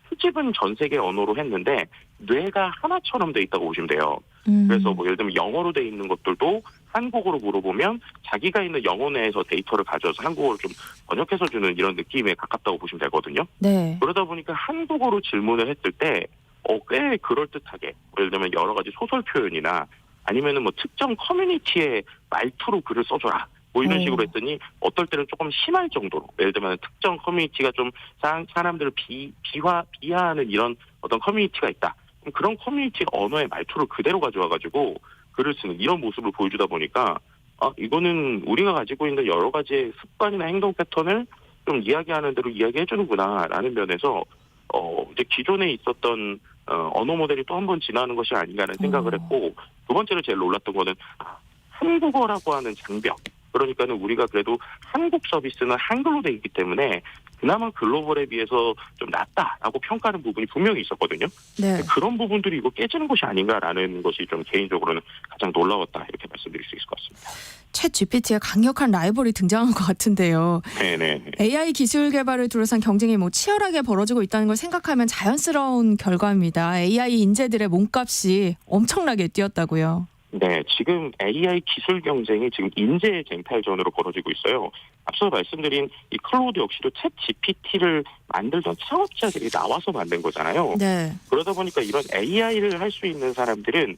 S5: 수집은 전 세계 언어로 했는데 뇌가 하나처럼 돼 있다고 보시면 돼요. 그래서 예를 들면 영어로 돼 있는 것들도 한국어로 물어보면 자기가 있는 영어 내에서 데이터를 가져와서 한국어로 좀 번역해서 주는 이런 느낌에 가깝다고 보시면 되거든요.
S1: 네.
S5: 그러다 보니까 한국어로 질문을 했을 때 꽤 그럴듯하게 예를 들면 여러 가지 소설 표현이나 아니면은 특정 커뮤니티의 말투로 글을 써줘라 뭐 이런
S1: 오.
S5: 식으로 했더니 어떨 때는 조금 심할 정도로 예를 들면 특정 커뮤니티가 좀 사람들을 비하하는 이런 어떤 커뮤니티가 있다. 그럼 그런 커뮤니티 언어의 말투를 그대로 가져와가지고 글을 쓰는 이런 모습을 보여주다 보니까 이거는 우리가 가지고 있는 여러 가지의 습관이나 행동 패턴을 좀 이야기하는 대로 이야기해주는구나라는 면에서 이제 기존에 있었던 언어 모델이 또 한 번 지나는 것이 아닌가라는 생각을 했고 두 번째로 제일 놀랐던 거는 한국어라고 하는 장벽. 그러니까는 우리가 그래도 한국 서비스는 한글로 돼 있기 때문에 그나마 글로벌에 비해서 좀 낫다라고 평가하는 부분이 분명히 있었거든요.
S1: 네.
S5: 그런 부분들이 이거 깨지는 것이 아닌가라는 것이 좀 개인적으로는 가장 놀라웠다 이렇게 말씀드릴 수 있을 것 같습니다.
S1: 챗 GPT의 강력한 라이벌이 등장한 것 같은데요.
S5: 네네.
S1: AI 기술 개발을 둘러싼 경쟁이 치열하게 벌어지고 있다는 걸 생각하면 자연스러운 결과입니다. AI 인재들의 몸값이 엄청나게 뛰었다고요.
S5: 네, 지금 AI 기술 경쟁이 지금 인재 쟁탈전으로 벌어지고 있어요. 앞서 말씀드린 이 클로드 역시도 챗 GPT를 만들던 창업자들이 나와서 만든 거잖아요.
S1: 네.
S5: 그러다 보니까 이런 AI를 할 수 있는 사람들은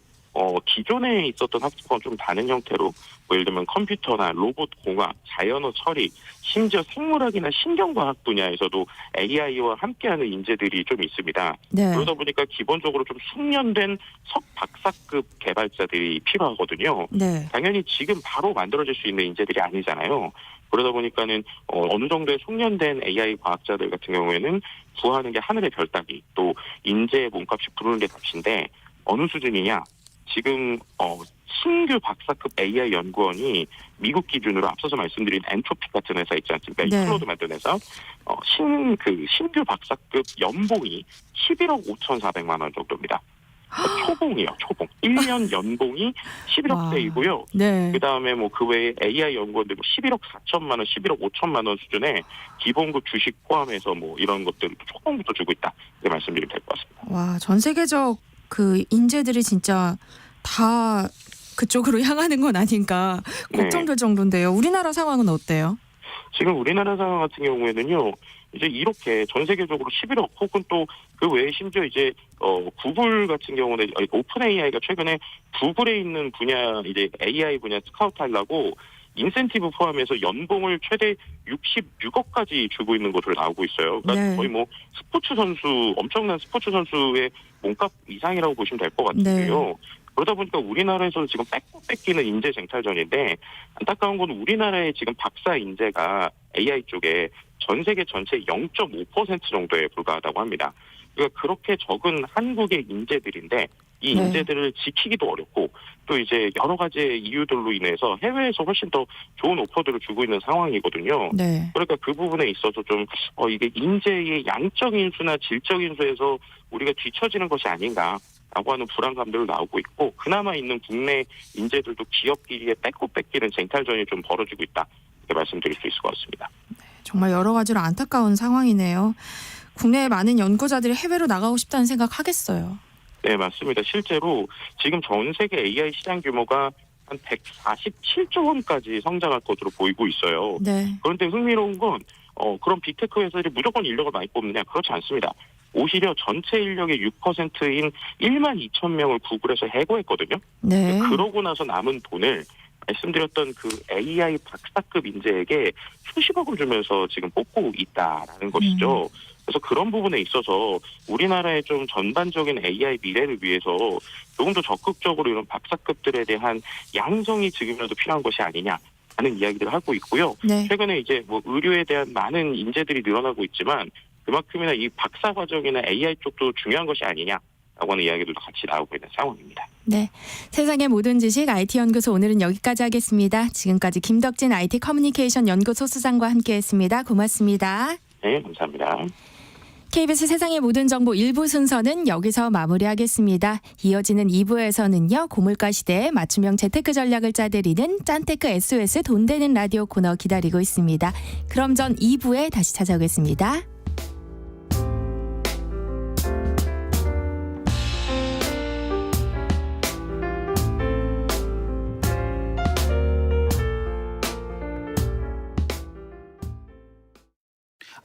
S5: 기존에 있었던 학습과는 좀 다른 형태로 예를 들면 컴퓨터나 로봇 공학, 자연어 처리, 심지어 생물학이나 신경과학 분야에서도 AI와 함께하는 인재들이 좀 있습니다.
S1: 네.
S5: 그러다 보니까 기본적으로 좀 숙련된 석박사급 개발자들이 필요하거든요.
S1: 네.
S5: 당연히 지금 바로 만들어질 수 있는 인재들이 아니잖아요. 그러다 보니까는 어느 정도의 숙련된 AI 과학자들 같은 경우에는 구하는 게 하늘의 별 따기, 또 인재의 몸값이 부르는 게 값인데 어느 수준이냐? 지금 신규 박사급 AI 연구원이 미국 기준으로 앞서서 말씀드린 엔트로피 같은 회사 있지 않습니까?
S1: 네.
S5: 이 클로드 만든 회사 신규 박사급 연봉이 11억 5,400만 원 정도입니다. 초봉이요, 초봉. 1년 연봉이 11억대이고요.
S1: 네.
S5: 그다음에 그 외에 AI 연구원들 11억 4천만 원, 11억 5천만 원 수준의 기본급 주식 포함해서 이런 것들 초봉부터 주고 있다. 이렇게 말씀드리면 될 것 같습니다.
S1: 와, 전 세계적 인재들이 진짜 다 그쪽으로 향하는 건 아닌가 걱정될 정도인데요. 우리나라 상황은 어때요?
S5: 지금 우리나라 상황 같은 경우에는요. 이제 이렇게 전 세계적으로 11억 혹은 또 그 외에 심지어 이제 구글 같은 경우는 오픈 AI가 최근에 구글에 있는 분야 이제 AI 분야 스카우트 하려고 인센티브 포함해서 연봉을 최대 66억까지 주고 있는 것으로 나오고 있어요. 그러니까
S1: 네.
S5: 거의 엄청난 스포츠 선수의 몸값 이상이라고 보시면 될 것 같은데요.
S1: 네.
S5: 그러다 보니까 우리나라에서 지금 뺏기는 인재 쟁탈전인데 안타까운 건 우리나라의 지금 박사 인재가 AI 쪽에 전 세계 전체 0.5% 정도에 불과하다고 합니다. 그러니까 그렇게 적은 한국의 인재들인데 이
S1: 네.
S5: 인재들을 지키기도 어렵고 또 이제 여러 가지 이유들로 인해서 해외에서 훨씬 더 좋은 오퍼들을 주고 있는 상황이거든요.
S1: 네.
S5: 그러니까 그 부분에 있어서 좀 이게 인재의 양적 인수나 질적 인수에서 우리가 뒤처지는 것이 아닌가라고 하는 불안감들도 나오고 있고 그나마 있는 국내 인재들도 기업끼리의 뺏기는 쟁탈전이 좀 벌어지고 있다. 이렇게 말씀드릴 수 있을 것 같습니다.
S1: 정말 여러 가지로 안타까운 상황이네요. 국내의 많은 연구자들이 해외로 나가고 싶다는 생각 하겠어요.
S5: 네, 맞습니다. 실제로 지금 전 세계 AI 시장 규모가 한 147조 원까지 성장할 것으로 보이고 있어요.
S1: 네.
S5: 그런데 흥미로운 건 그런 빅테크 회사들이 무조건 인력을 많이 뽑느냐? 그렇지 않습니다. 오히려 전체 인력의 6%인 1만 2천 명을 구글에서 해고했거든요.
S1: 네.
S5: 그러고 나서 남은 돈을 말씀드렸던 그 AI 박사급 인재에게 수십억을 주면서 지금 뽑고 있다라는 것이죠. 그래서 그런 부분에 있어서 우리나라의 좀 전반적인 AI 미래를 위해서 조금 더 적극적으로 이런 박사급들에 대한 양성이 지금이라도 필요한 것이 아니냐 하는 이야기들을 하고 있고요.
S1: 네.
S5: 최근에 이제 의료에 대한 많은 인재들이 늘어나고 있지만 그만큼이나 이 박사 과정이나 AI 쪽도 중요한 것이 아니냐라고 하는 이야기들도 같이 나오고 있는 상황입니다.
S1: 네. 세상의 모든 지식 IT 연구소 오늘은 여기까지 하겠습니다. 지금까지 김덕진 IT 커뮤니케이션 연구소 수장과 함께했습니다. 고맙습니다.
S5: 네, 감사합니다.
S1: KBS 세상의 모든 정보 1부 순서는 여기서 마무리하겠습니다. 이어지는 2부에서는요. 고물가 시대에 맞춤형 재테크 전략을 짜드리는 짠테크 SOS 돈 되는 라디오 코너 기다리고 있습니다. 그럼 전 2부에 다시 찾아오겠습니다.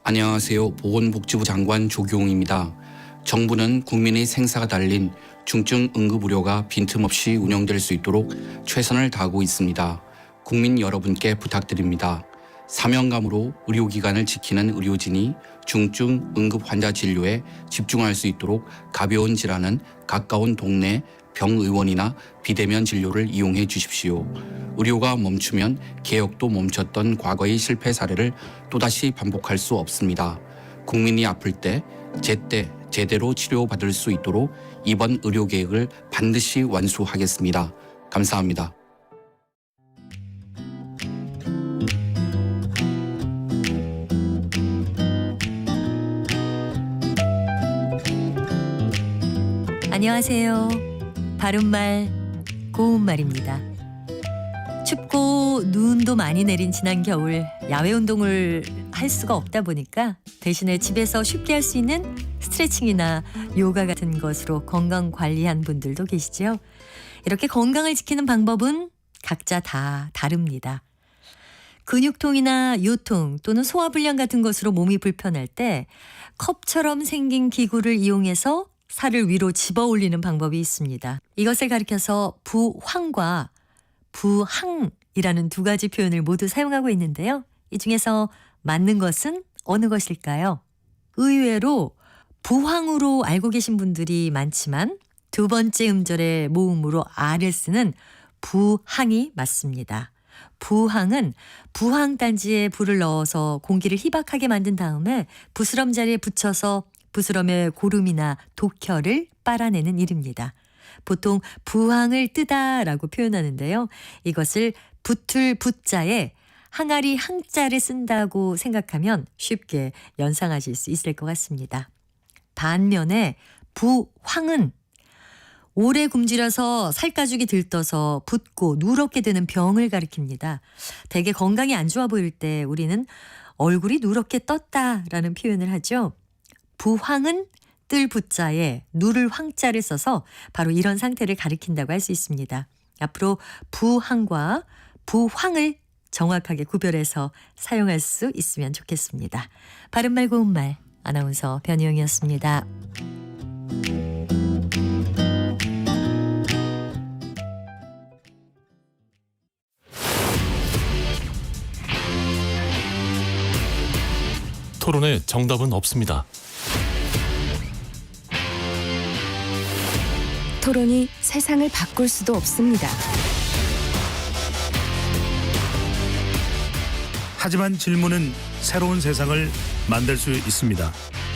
S6: 안녕하세요. 보건복지부 장관 조경입니다. 정부는 국민의 생사가 달린 중증 응급의료가 빈틈없이 운영될 수 있도록 최선을 다하고 있습니다. 국민 여러분께 부탁드립니다. 사명감으로 의료기관을 지키는 의료진이 중증 응급 환자 진료에 집중할 수 있도록 가벼운 질환은 가까운 동네 병의원이나 비대면 진료를 이용해 주십시오. 의료가 멈추면 개혁도 멈췄던 과거의 실패 사례를 또다시 반복할 수 없습니다. 국민이 아플 때 제때 제대로 치료받을 수 있도록 이번 의료계획을 반드시 완수하겠습니다. 감사합니다.
S7: 안녕하세요. 바른말 고운말입니다. 춥고 눈도 많이 내린 지난 겨울 야외 운동을 할 수가 없다 보니까 대신에 집에서 쉽게 할 수 있는 스트레칭이나 요가 같은 것으로 건강 관리한 분들도 계시죠. 이렇게 건강을 지키는 방법은 각자 다 다릅니다. 근육통이나 요통 또는 소화불량 같은 것으로 몸이 불편할 때 컵처럼 생긴 기구를 이용해서 살을 위로 집어 올리는 방법이 있습니다. 이것을 가리켜서 부황과 부항이라는 두 가지 표현을 모두 사용하고 있는데요. 이 중에서 맞는 것은 어느 것일까요? 의외로 부황으로 알고 계신 분들이 많지만 두 번째 음절의 모음으로 R을 쓰는 부항이 맞습니다. 부항은 부항단지에 불을 넣어서 공기를 희박하게 만든 다음에 부스럼 자리에 붙여서 부스럼의 고름이나 독혈을 빨아내는 일입니다. 보통 부항을 뜨다라고 표현하는데요. 이것을 붙을 붙자에 항아리 항자를 쓴다고 생각하면 쉽게 연상하실 수 있을 것 같습니다. 반면에 부황은 오래 굶주려서 살가죽이 들떠서 붓고 누렇게 되는 병을 가리킵니다. 대개 건강이 안 좋아 보일 때 우리는 얼굴이 누렇게 떴다라는 표현을 하죠. 부황은 뜰 부자에 누를 황자를 써서 바로 이런 상태를 가리킨다고 할 수 있습니다. 앞으로 부항과 부황을 정확하게 구별해서 사용할 수 있으면 좋겠습니다. 바른말 고운말 아나운서 변희영이었습니다.
S8: 토론에 정답은 없습니다.
S9: 토론이 세상을 바꿀 수도 없습니다.
S10: 하지만 질문은 새로운 세상을 만들 수 있습니다.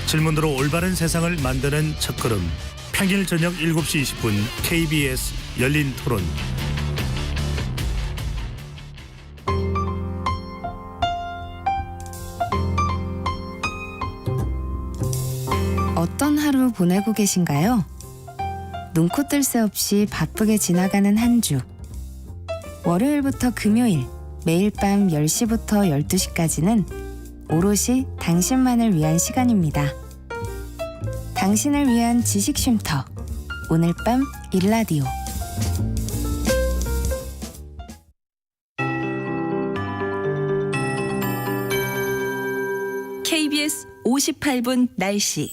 S10: 질문으로 올바른 세상을 만드는 첫걸음. 평일 저녁 7시 20분 KBS 열린 토론.
S9: 어떤 하루 보내고 계신가요? 눈코 뜰 새 없이 바쁘게 지나가는 한 주. 월요일부터 금요일, 매일 밤 10시부터 12시까지는 오롯이 당신만을 위한 시간입니다. 당신을 위한 지식 쉼터. 오늘 밤 일라디오.
S11: KBS 58분 날씨.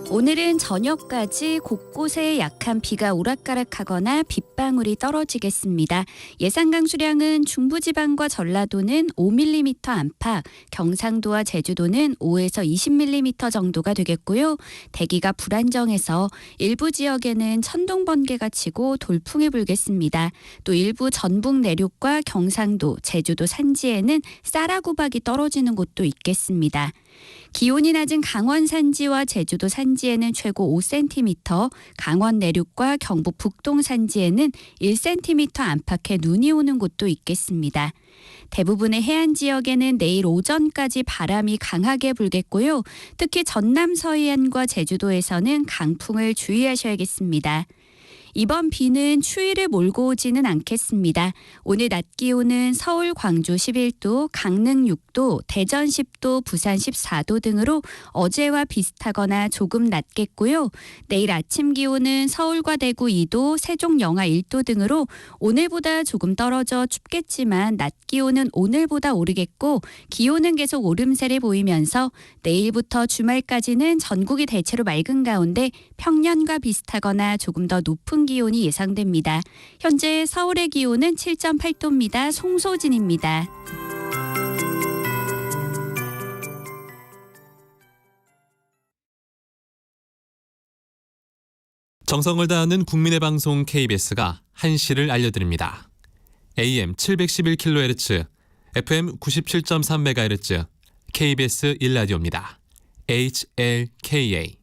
S12: 오늘은 저녁까지 곳곳에 약한 비가 오락가락하거나 빗방울이 떨어지겠습니다. 예상 강수량은 중부지방과 전라도는 5mm 안팎, 경상도와 제주도는 5에서 20mm 정도가 되겠고요. 대기가 불안정해서 일부 지역에는 천둥 번개가 치고 돌풍이 불겠습니다. 또 일부 전북 내륙과 경상도, 제주도 산지에는 쌀아구박이 떨어지는 곳도 있겠습니다. 기온이 낮은 강원 산지와 제주도 산지에는 최고 5cm, 강원 내륙과 경북 북동 산지에는 1cm 안팎의 눈이 오는 곳도 있겠습니다. 대부분의 해안 지역에는 내일 오전까지 바람이 강하게 불겠고요. 특히 전남 서해안과 제주도에서는 강풍을 주의하셔야겠습니다. 이번 비는 추위를 몰고 오지는 않겠습니다. 오늘 낮 기온은 서울, 광주 11도, 강릉 6도, 대전 10도, 부산 14도 등으로 어제와 비슷하거나 조금 낮겠고요. 내일 아침 기온은 서울과 대구 2도, 세종 영하 1도 등으로 오늘보다 조금 떨어져 춥겠지만 낮 기온은 오늘보다 오르겠고 기온은 계속 오름세를 보이면서 내일부터 주말까지는 전국이 대체로 맑은 가운데 평년과 비슷하거나 조금 더 높은 기온이 예상됩니다. 현재 서울의 기온은 7.8도입니다. 송소진입니다.
S8: 정성을 다하는 국민의 방송 KBS가 한시를 알려드립니다. AM 711kHz, FM 97.3MHz, KBS 1라디오입니다. HLKA.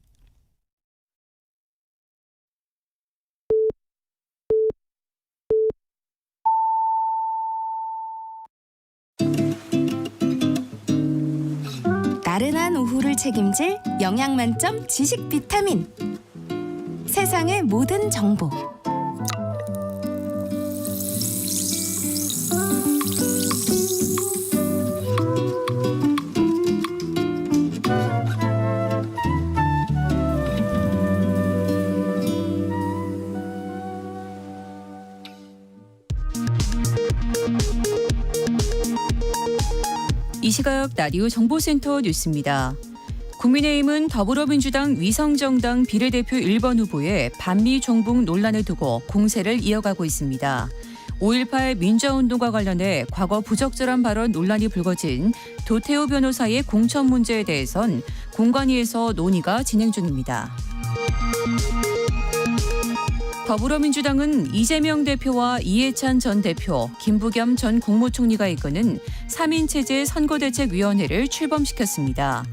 S9: 나른한 오후를 책임질 영양 만점 지식 비타민. 세상의 모든 정보.
S11: 이 시각 라디오 정보센터 뉴스입니다. 국민의힘은 더불어민주당 위성정당 비례대표 1번 후보의 반미 종북 논란을 두고 공세를 이어가고 있습니다. 5.18 민주화운동과 관련해 과거 부적절한 발언 논란이 불거진 도태우 변호사의 공천 문제에 대해선 공관위에서 논의가 진행 중입니다. 더불어민주당은 이재명 대표와 이해찬 전 대표, 김부겸 전 국무총리가 이끄는 3인체제 선거대책위원회를 출범시켰습니다.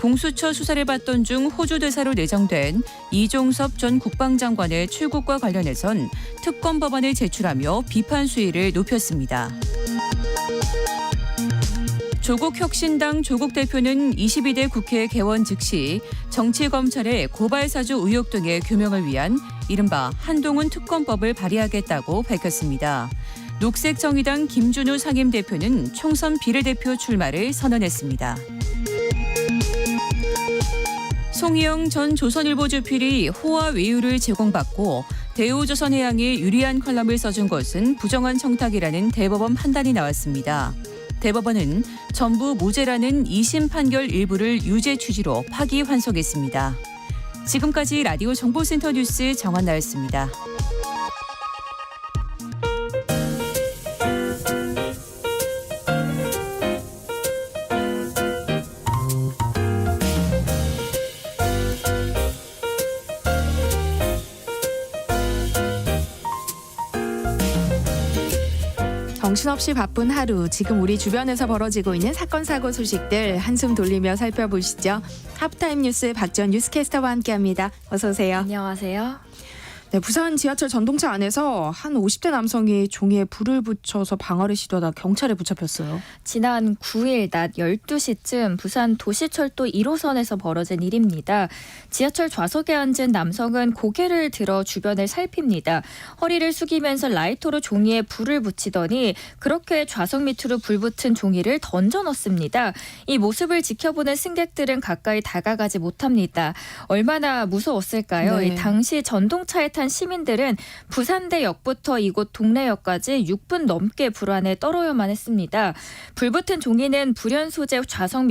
S11: 공수처 수사를 받던 중 호주 대사로 내정된 이종섭 전 국방장관의 출국과 관련해선 특검 법안을 제출하며 비판 수위를 높였습니다. 조국혁신당 조국 대표는 22대 국회 개원 즉시 정치검찰의 고발사주 의혹 등의 규명을 위한 이른바 한동훈 특검법을 발의하겠다고 밝혔습니다. 녹색정의당 김준우 상임대표는 총선 비례대표 출마를 선언했습니다. 송희영 전 조선일보 주필이 호화 외유를 제공받고 대우조선해양에 유리한 컬럼을 써준 것은 부정한 청탁이라는 대법원 판단이 나왔습니다. 대법원은 전부 무죄라는 2심 판결 일부를 유죄 취지로 파기환송했습니다. 지금까지 라디오 정보센터 뉴스 정한나였습니다.
S1: 정신없이 바쁜 하루, 지금 우리 주변에서 벌어지고 있는 사건 사고 소식들 한숨 돌리며 살펴보시죠. 하프타임 뉴스 박지원 뉴스캐스터와 함께합니다. 어서 오세요.
S13: 안녕하세요.
S1: 네, 부산 지하철 전동차 안에서 한 50대 남성이 종이에 불을 붙여서 방화를 시도하다 경찰에 붙잡혔어요.
S13: 지난 9일 낮 12시쯤 부산 도시철도 1호선에서 벌어진 일입니다. 지하철 좌석에 앉은 남성은 고개를 들어 주변을 살핍니다. 허리를 숙이면서 라이터로 종이에 불을 붙이더니 그렇게 좌석 밑으로 불붙은 종이를 던져 넣습니다. 이 모습을 지켜보는 승객들은 가까이 다가가지 못합니다. 얼마나 무서웠을까요?
S1: 네.
S13: 이 당시 전동차에 탄 시민들은 부산대역부터 이곳 동래역까지 6분 넘게 불 안에 떨어야만 했습니다. 불붙은 종이는 불연 소재 좌석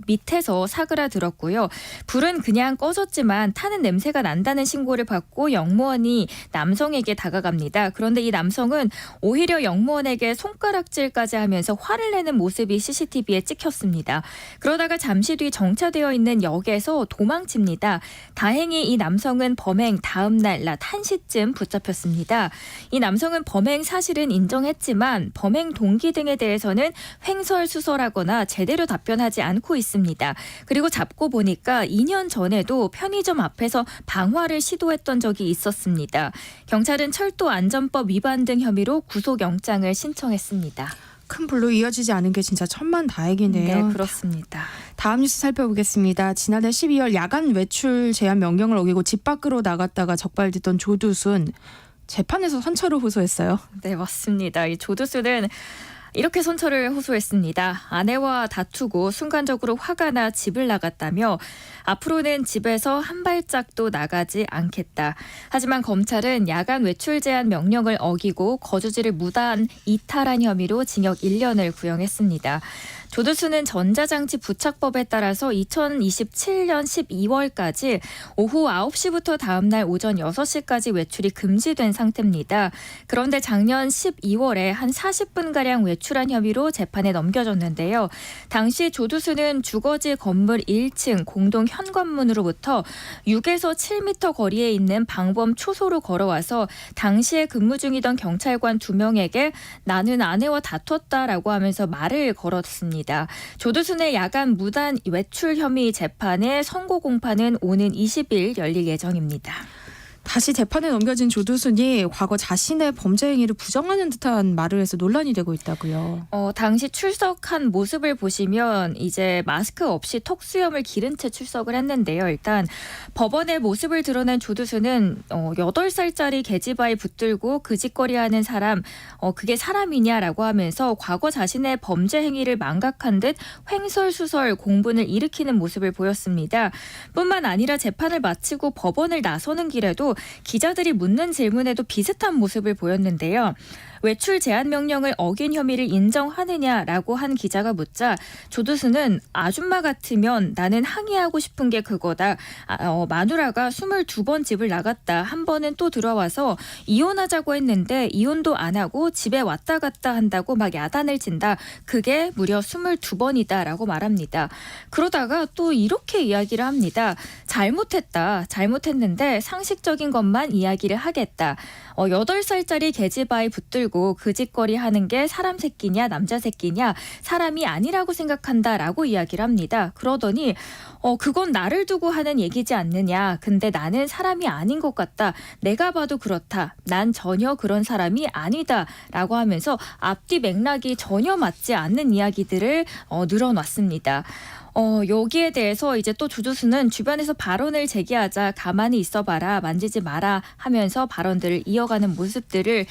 S13: 밑에서 사그라들었고요. 불은 그냥 꺼졌지만 타는 냄새가 난다는 신고를 받고 영무원이 남성에게 다가갑니다. 그런데 이 남성은 오히려 영무원에게 손가락질까지 하면서 화를 내는 모습이 CCTV에 찍혔습니다. 그러다가 잠시 뒤 정차되어 있는 역에서 도망칩니다. 다행히 이 남성은 범행 다음 날 낮 1시쯤 붙잡혔습니다. 이 남성은 범행 사실은 인정했지만 범행 동기 등에 대해서는 횡설수설하거나 제대로 답변하지 않고 있습니다. 그리고 잡고 보니까 2년 전에도 편의점 앞에서 방화를 시도했던 적이 있었습니다. 경찰은 철도 안전법 위반 등 혐의로 구속영장을 신청했습니다.
S1: 큰 불로 이어지지 않은 게 진짜 천만다행이네요.
S13: 네, 그렇습니다.
S1: 다음 뉴스 살펴보겠습니다. 지난해 12월 야간 외출 제한 명령을 어기고 집 밖으로 나갔다가 적발됐던 조두순, 재판에서 선처를 호소했어요.
S13: 네, 맞습니다. 이 조두순은 이렇게 선처를 호소했습니다. 아내와 다투고 순간적으로 화가 나 집을 나갔다며 앞으로는 집에서 한 발짝도 나가지 않겠다. 하지만 검찰은 야간 외출 제한 명령을 어기고 거주지를 무단 이탈한 혐의로 징역 1년을 구형했습니다. 조두수는 전자장치 부착법에 따라서 2027년 12월까지 오후 9시부터 다음날 오전 6시까지 외출이 금지된 상태입니다. 그런데 작년 12월에 한 40분가량 외출한 혐의로 재판에 넘겨졌는데요. 당시 조두수는 주거지 건물 1층 공동 현관문으로부터 6에서 7m 거리에 있는 방범 초소로 걸어와서 당시에 근무 중이던 경찰관 2명에게 나는 아내와 다퉜다라고 하면서 말을 걸었습니다. 조두순의 야간 무단 외출 혐의 재판의 선고 공판은 오는 20일 열릴 예정입니다.
S1: 다시 재판에 넘겨진 조두순이 과거 자신의 범죄 행위를 부정하는 듯한 말을 해서 논란이 되고 있다고요.
S13: 당시 출석한 모습을 보시면 이제 마스크 없이 턱수염을 기른 채 출석을 했는데요. 일단 법원의 모습을 드러낸 조두순은 8살짜리 계집아이 붙들고 그 짓거리하는 사람 그게 사람이냐라고 하면서 과거 자신의 범죄 행위를 망각한 듯 횡설수설 공분을 일으키는 모습을 보였습니다. 뿐만 아니라 재판을 마치고 법원을 나서는 길에도 기자들이 묻는 질문에도 비슷한 모습을 보였는데요. 외출 제한 명령을 어긴 혐의를 인정하느냐라고 한 기자가 묻자 조두순은 아줌마 같으면 나는 항의하고 싶은 게 그거다. 마누라가 22번 집을 나갔다. 한 번은 또 들어와서 이혼하자고 했는데 이혼도 안 하고 집에 왔다 갔다 한다고 막 야단을 친다. 그게 무려 22번이다라고 말합니다. 그러다가 또 이렇게 이야기를 합니다. 잘못했는데 상식적인 것만 이야기를 하겠다. 8살짜리 계집아이 붙들고 그 짓거리 하는 게 사람 새끼냐 남자 새끼냐 사람이 아니라고 생각한다라고 이야기를 합니다. 그러더니 그건 나를 두고 하는 얘기지 않느냐. 근데 나는 사람이 아닌 것 같다. 내가 봐도 그렇다. 난 전혀 그런 사람이 아니다. 라고 하면서 앞뒤 맥락이 전혀 맞지 않는 이야기들을 늘어놨습니다. 여기에 대해서 이제 또 조두순은 주변에서 발언을 제기하자 가만히 있어봐라, 만지지 마라 하면서 발언들을 이어가는 모습들을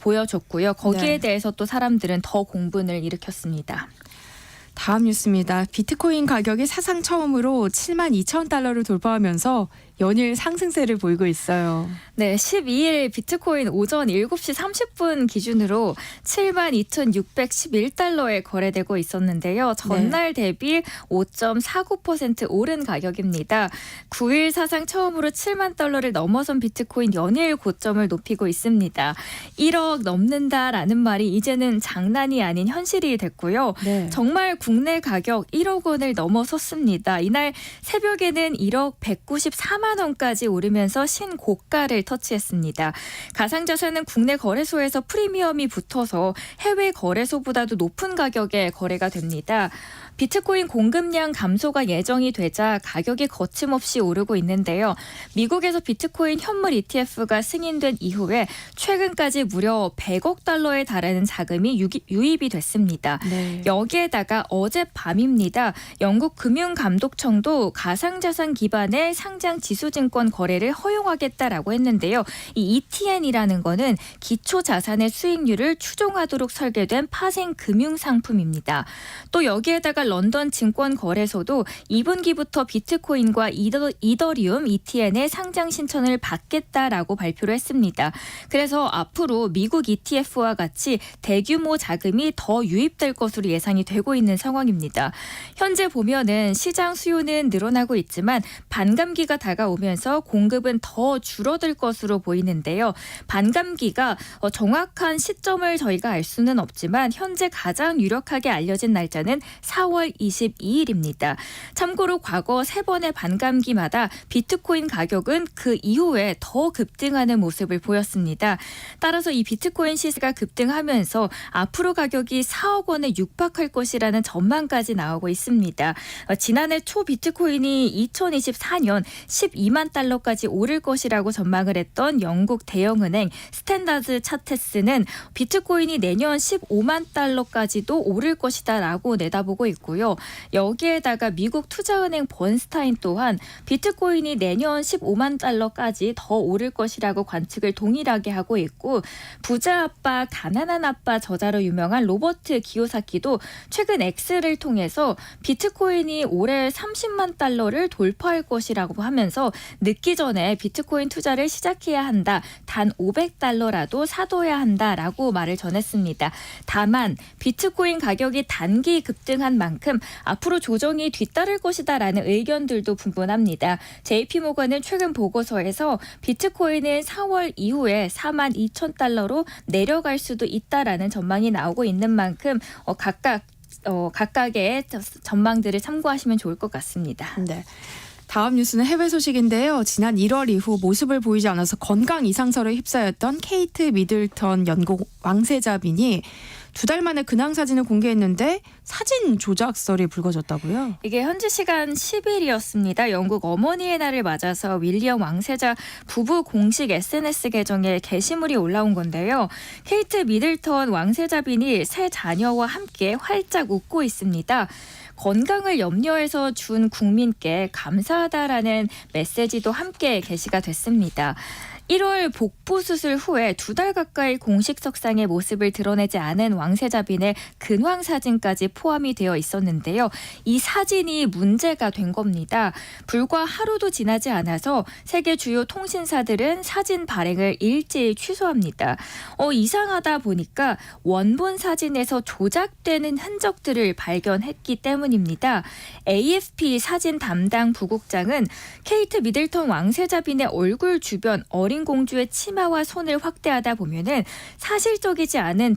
S13: 보여줬고요. 거기에 대해서 또 사람들은 더 공분을 일으켰습니다.
S1: 다음 뉴스입니다. 비트코인 가격이 사상 처음으로 72,000달러를 돌파하면서 연일 상승세를 보이고 있어요.
S13: 네, 12일 비트코인 오전 7시 30분 기준으로 72,611달러에 거래되고 있었는데요. 전날 대비 5.49% 오른 가격입니다. 9일 사상 처음으로 7만 달러를 넘어선 비트코인 연일 고점을 높이고 있습니다. 1억 넘는다라는 말이 이제는 장난이 아닌 현실이 됐고요.
S1: 네.
S13: 정말 국내 가격 1억 원을 넘어섰습니다. 이날 새벽에는 1억 194만 원까지 오르면서 신고가를 터치했습니다. 가상자산은 국내 거래소에서 프리미엄이 붙어서 해외 거래소보다도 높은 가격에 거래가 됩니다. 비트코인 공급량 감소가 예정이 되자 가격이 거침없이 오르고 있는데요. 미국에서 비트코인 현물 ETF가 승인된 이후에 최근까지 무려 100억 달러에 달하는 자금이 유입이 됐습니다.
S1: 네.
S13: 여기에다가 어젯밤입니다. 영국 금융감독청도 가상자산 기반의 상장 지수증권 거래를 허용하겠다라고 했는데요. 이 ETN이라는 거는 기초자산의 수익률을 추종하도록 설계된 파생 금융상품입니다. 또 여기에다가 런던 증권거래소도 2분기부터 비트코인과 이더리움 ETN의 상장 신청을 받겠다라고 발표를 했습니다. 그래서 앞으로 미국 ETF와 같이 대규모 자금이 더 유입될 것으로 예상이 되고 있는 상황입니다. 현재 보면은 시장 수요는 늘어나고 있지만 반감기가 다가오면서 공급은 더 줄어들 것으로 보이는데요. 반감기가 정확한 시점을 저희가 알 수는 없지만 현재 가장 유력하게 알려진 날짜는 4월 22일입니다. 참고로 과거 3번의 반감기마다 비트코인 가격은 그 이후에 더 급등하는 모습을 보였습니다. 따라서 이 비트코인 시세가 급등하면서 앞으로 가격이 4억 원에 육박할 것이라는 전망까지 나오고 있습니다. 지난해 초 비트코인이 2024년 12만 달러까지 오를 것이라고 전망을 했던 영국 대형은행 스탠다드 차테스는 비트코인이 내년 15만 달러까지도 오를 것이다라고 내다보고 있고요. 여기에다가 미국 투자은행 번스타인 또한 비트코인이 내년 15만 달러까지 더 오를 것이라고 관측을 동일하게 하고 있고 부자 아빠 가난한 아빠 저자로 유명한 로버트 기요사키도 최근 X를 통해서 비트코인이 올해 30만 달러를 돌파할 것이라고 하면서 통해서 늦기 전에 비트코인 투자를 시작해야 한다. 단 $500라도 사둬야 한다라고 말을 전했습니다. 다만 비트코인 가격이 단기 급등한 만큼 앞으로 조정이 뒤따를 것이다라는 의견들도 분분합니다. JP모건은 최근 보고서에서 비트코인은 4월 이후에 $42,000로 내려갈 수도 있다라는 전망이 나오고 있는 만큼 각각의 전망들을 참고하시면 좋을 것 같습니다.
S1: 네. 다음 뉴스는 해외 소식인데요. 지난 1월 이후 모습을 보이지 않아서 건강 이상설에 휩싸였던 케이트 미들턴 영국 왕세자빈이 2달 만에 근황 사진을 공개했는데 사진 조작설이 불거졌다고요?
S13: 이게 현지 시간 10일이었습니다. 영국 어머니의 날을 맞아서 윌리엄 왕세자 부부 공식 SNS 계정에 게시물이 올라온 건데요. 케이트 미들턴 왕세자빈이 새 자녀와 함께 활짝 웃고 있습니다. 건강을 염려해서 준 국민께 감사하다라는 메시지도 함께 게시가 됐습니다. 1월 복부 수술 후에 2달 가까이 공식 석상의 모습을 드러내지 않은 왕세자빈의 근황 사진까지 포함이 되어 있었는데요. 이 사진이 문제가 된 겁니다. 불과 하루도 지나지 않아서 세계 주요 통신사들은 사진 발행을 일제히 취소합니다. 이상하다 보니까 원본 사진에서 조작되는 흔적들을 발견했기 때문입니다. AFP 사진 담당 부국장은 케이트 미들턴 왕세자빈의 얼굴 주변 어린 공주의 치마와 손을 확대하다 보면은 사실적이지 않은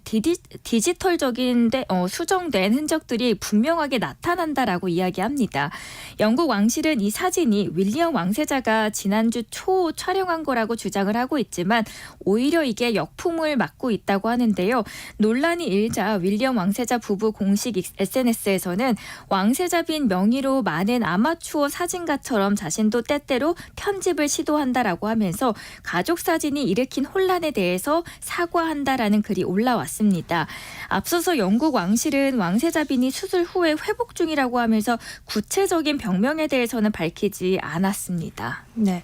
S13: 디지털적인데 수정된 흔적들이 분명하게 나타난다라고 이야기합니다. 영국 왕실은 이 사진이 윌리엄 왕세자가 지난주 초 촬영한 거라고 주장을 하고 있지만 오히려 이게 역풍을 맞고 있다고 하는데요. 논란이 일자 윌리엄 왕세자 부부 공식 SNS에서는 왕세자빈 명의로 많은 아마추어 사진가처럼 자신도 때때로 편집을 시도한다라고 하면서 가족 사진이 일으킨 혼란에 대해서 사과한다라는 글이 올라왔습니다. 앞서서 영국 왕실은 왕세자빈이 수술 후에 회복 중이라고 하면서 구체적인 병명에 대해서는 밝히지 않았습니다.
S1: 네.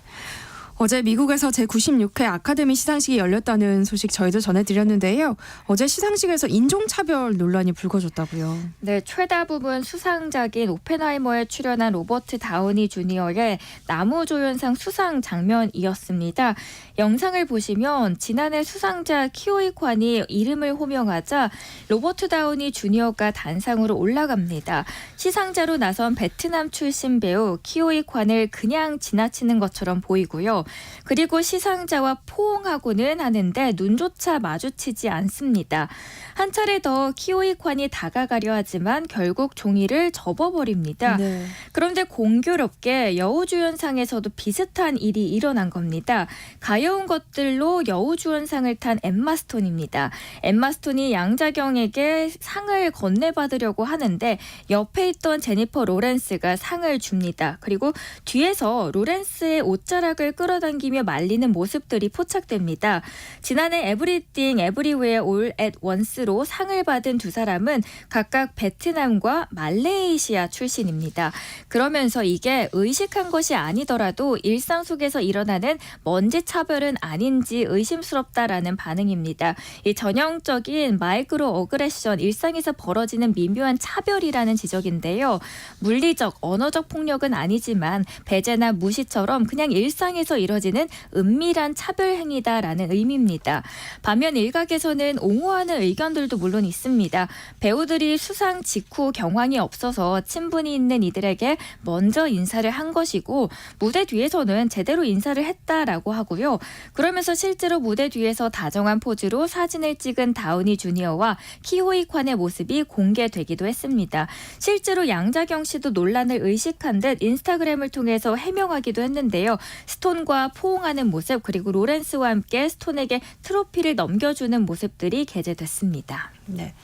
S1: 어제 미국에서 제96회 아카데미 시상식이 열렸다는 소식 저희도 전해드렸는데요. 어제 시상식에서 인종차별 논란이 불거졌다고요.
S13: 네, 최다 부분 수상작인 오펜하이머에 출연한 로버트 다우니 주니어의 나무조연상 수상 장면이었습니다. 영상을 보시면 지난해 수상자 키오이 콴이 이름을 호명하자 로버트 다우니 주니어가 단상으로 올라갑니다. 시상자로 나선 베트남 출신 배우 키오이 콴을 그냥 지나치는 것처럼 보이고요. 그리고 시상자와 포옹하고는 하는데 눈조차 마주치지 않습니다. 한 차례 더 키오이 콴이 다가가려 하지만 결국 종이를 접어버립니다.
S1: 네.
S13: 그런데 공교롭게 여우주연상에서도 비슷한 일이 일어난 겁니다. 가여운 것들로 여우주연상을 탄 엠마 스톤입니다. 엠마 스톤이 양자경에게 상을 건네받으려고 하는데 옆에 있던 제니퍼 로렌스가 상을 줍니다. 그리고 뒤에서 로렌스의 옷자락을 끌어당기며 말리는 모습들이 포착됩니다. 지난해 에브리띵 에브리웨어 올 앳 원스로 상을 받은 두 사람은 각각 베트남과 말레이시아 출신입니다. 그러면서 이게 의식한 것이 아니더라도 일상 속에서 일어나는 먼지 차별은 아닌지 의심스럽다라는 반응입니다. 이 전형적인 마이크로 어그레션, 일상에서 벌어지는 미묘한 차별이라는 지적인데요. 물리적, 언어적 폭력은 아니지만 배제나 무시처럼 그냥 일상에서 이뤄지는 은밀한 차별 행위다라는 의미입니다. 반면 일각에서는 옹호하는 의견들도 물론 있습니다. 배우들이 수상 직후 경황이 없어서 친분이 있는 이들에게 먼저 인사를 한 것이고 무대 뒤에서는 제대로 인사를 했다라고 하고요. 그러면서 실제로 무대 뒤에서 다정한 포즈로 사진을 찍은 다우니 주니어와 키오이 콴의 모습이 공개되기도 했습니다. 실제로 양자경 씨도 논란을 의식한 듯 인스타그램을 통해서 해명하기도 했는데요. 스톤과 포옹하는 모습 그리고 로렌스와 함께 스톤에게 트로피를 넘겨주는 모습들이 게재됐습니다.
S1: 네.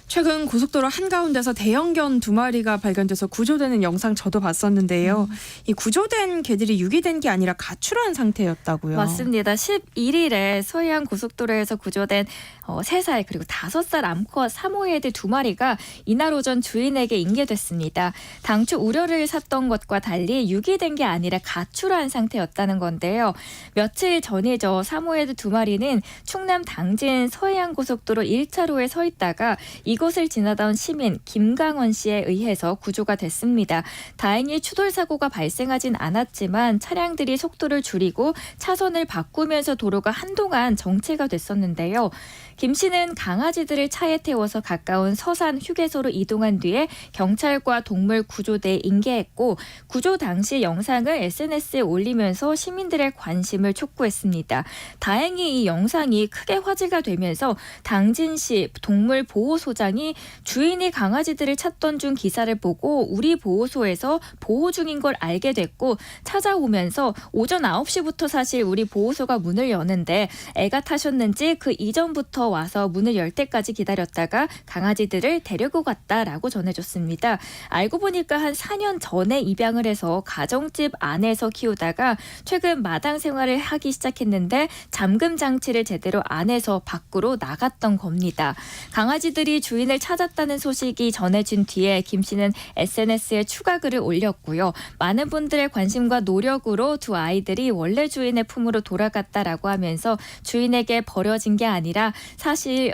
S1: 최근 고속도로 한가운데서 대형견 2마리가 발견돼서 구조되는 영상 저도 봤었는데요. 이 구조된 개들이 유기된 게 아니라 가출한 상태였다고요.
S13: 맞습니다. 11일에 서해안 고속도로에서 구조된 3살 그리고 5살 암컷 사모예드 2마리가 이날 오전 주인에게 인계됐습니다. 당초 우려를 샀던 것과 달리 유기된 게 아니라 가출한 상태였다는 건데요. 며칠 전이죠. 사모예드 2마리는 충남 당진 서해안 고속도로 1차로에 서 있다가 이 이곳을 지나던 시민 김강원 씨에 의해서 구조가 됐습니다. 다행히 추돌 사고가 발생하진 않았지만 차량들이 속도를 줄이고 차선을 바꾸면서 도로가 한동안 정체가 됐었는데요. 김 씨는 강아지들을 차에 태워서 가까운 서산 휴게소로 이동한 뒤에 경찰과 동물구조대에 인계했고 구조 당시 영상을 SNS에 올리면서 시민들의 관심을 촉구했습니다. 다행히 이 영상이 크게 화제가 되면서 당진시 동물보호소장이 주인이 강아지들을 찾던 중 기사를 보고 우리 보호소에서 보호 중인 걸 알게 됐고 찾아오면서 오전 9시부터 사실 우리 보호소가 문을 여는데 애가 타셨는지 그 이전부터 와서 문을 열 때까지 기다렸다가 강아지들을 데리고 갔다라고 전해줬습니다. 알고 보니까 한 4년 전에 입양을 해서 가정집 안에서 키우다가 최근 마당 생활을 하기 시작했는데 잠금 장치를 제대로 안 해서 밖으로 나갔던 겁니다. 강아지들이 주인을 찾았다는 소식이 전해진 뒤에 김 씨는 SNS에 추가 글을 올렸고요. 많은 분들의 관심과 노력으로 두 아이들이 원래 주인의 품으로 돌아갔다라고 하면서 주인에게 버려진 게 아니라 사실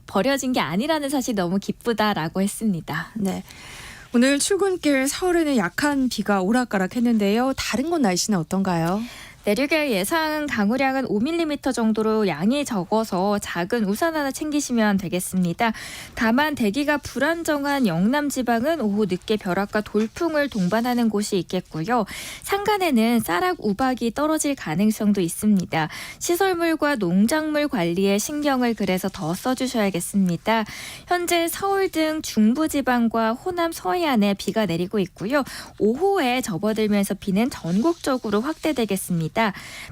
S13: 버려진 게 아니라는 사실 너무 기쁘다라고 했습니다.
S1: 네. 오늘 출근길 서울에는 약한 비가 오락가락했는데요. 다른 곳 날씨는 어떤가요?
S13: 내륙의 예상 강우량은 5mm 정도로 양이 적어서 작은 우산 하나 챙기시면 되겠습니다. 다만 대기가 불안정한 영남 지방은 오후 늦게 벼락과 돌풍을 동반하는 곳이 있겠고요. 산간에는 쌀락 우박이 떨어질 가능성도 있습니다. 시설물과 농작물 관리에 신경을 그래서 더 써주셔야겠습니다. 현재 서울 등 중부지방과 호남 서해안에 비가 내리고 있고요. 오후에 접어들면서 비는 전국적으로 확대되겠습니다.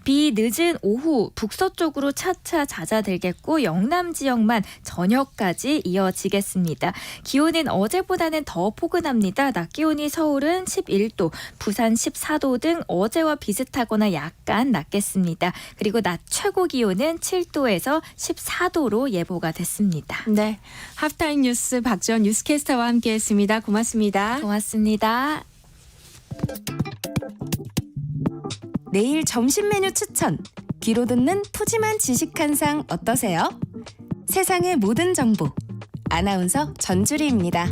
S13: 비 늦은 오후 북서쪽으로 차차 잦아들겠고 영남 지역만 저녁까지 이어지겠습니다. 기온은 어제보다는 더 포근합니다. 낮 기온이 서울은 11도, 부산 14도 등 어제와 비슷하거나 약간 낮겠습니다. 그리고 낮 최고 기온은 7도에서 14도로 예보가 됐습니다.
S1: 네, 하프타임 뉴스 박지원 뉴스캐스터와 함께했습니다. 고맙습니다.
S13: 고맙습니다.
S9: 내일 점심 메뉴 추천. 귀로 듣는 푸짐한 지식 한 상 어떠세요? 세상의 모든 정보. 아나운서 전주리입니다.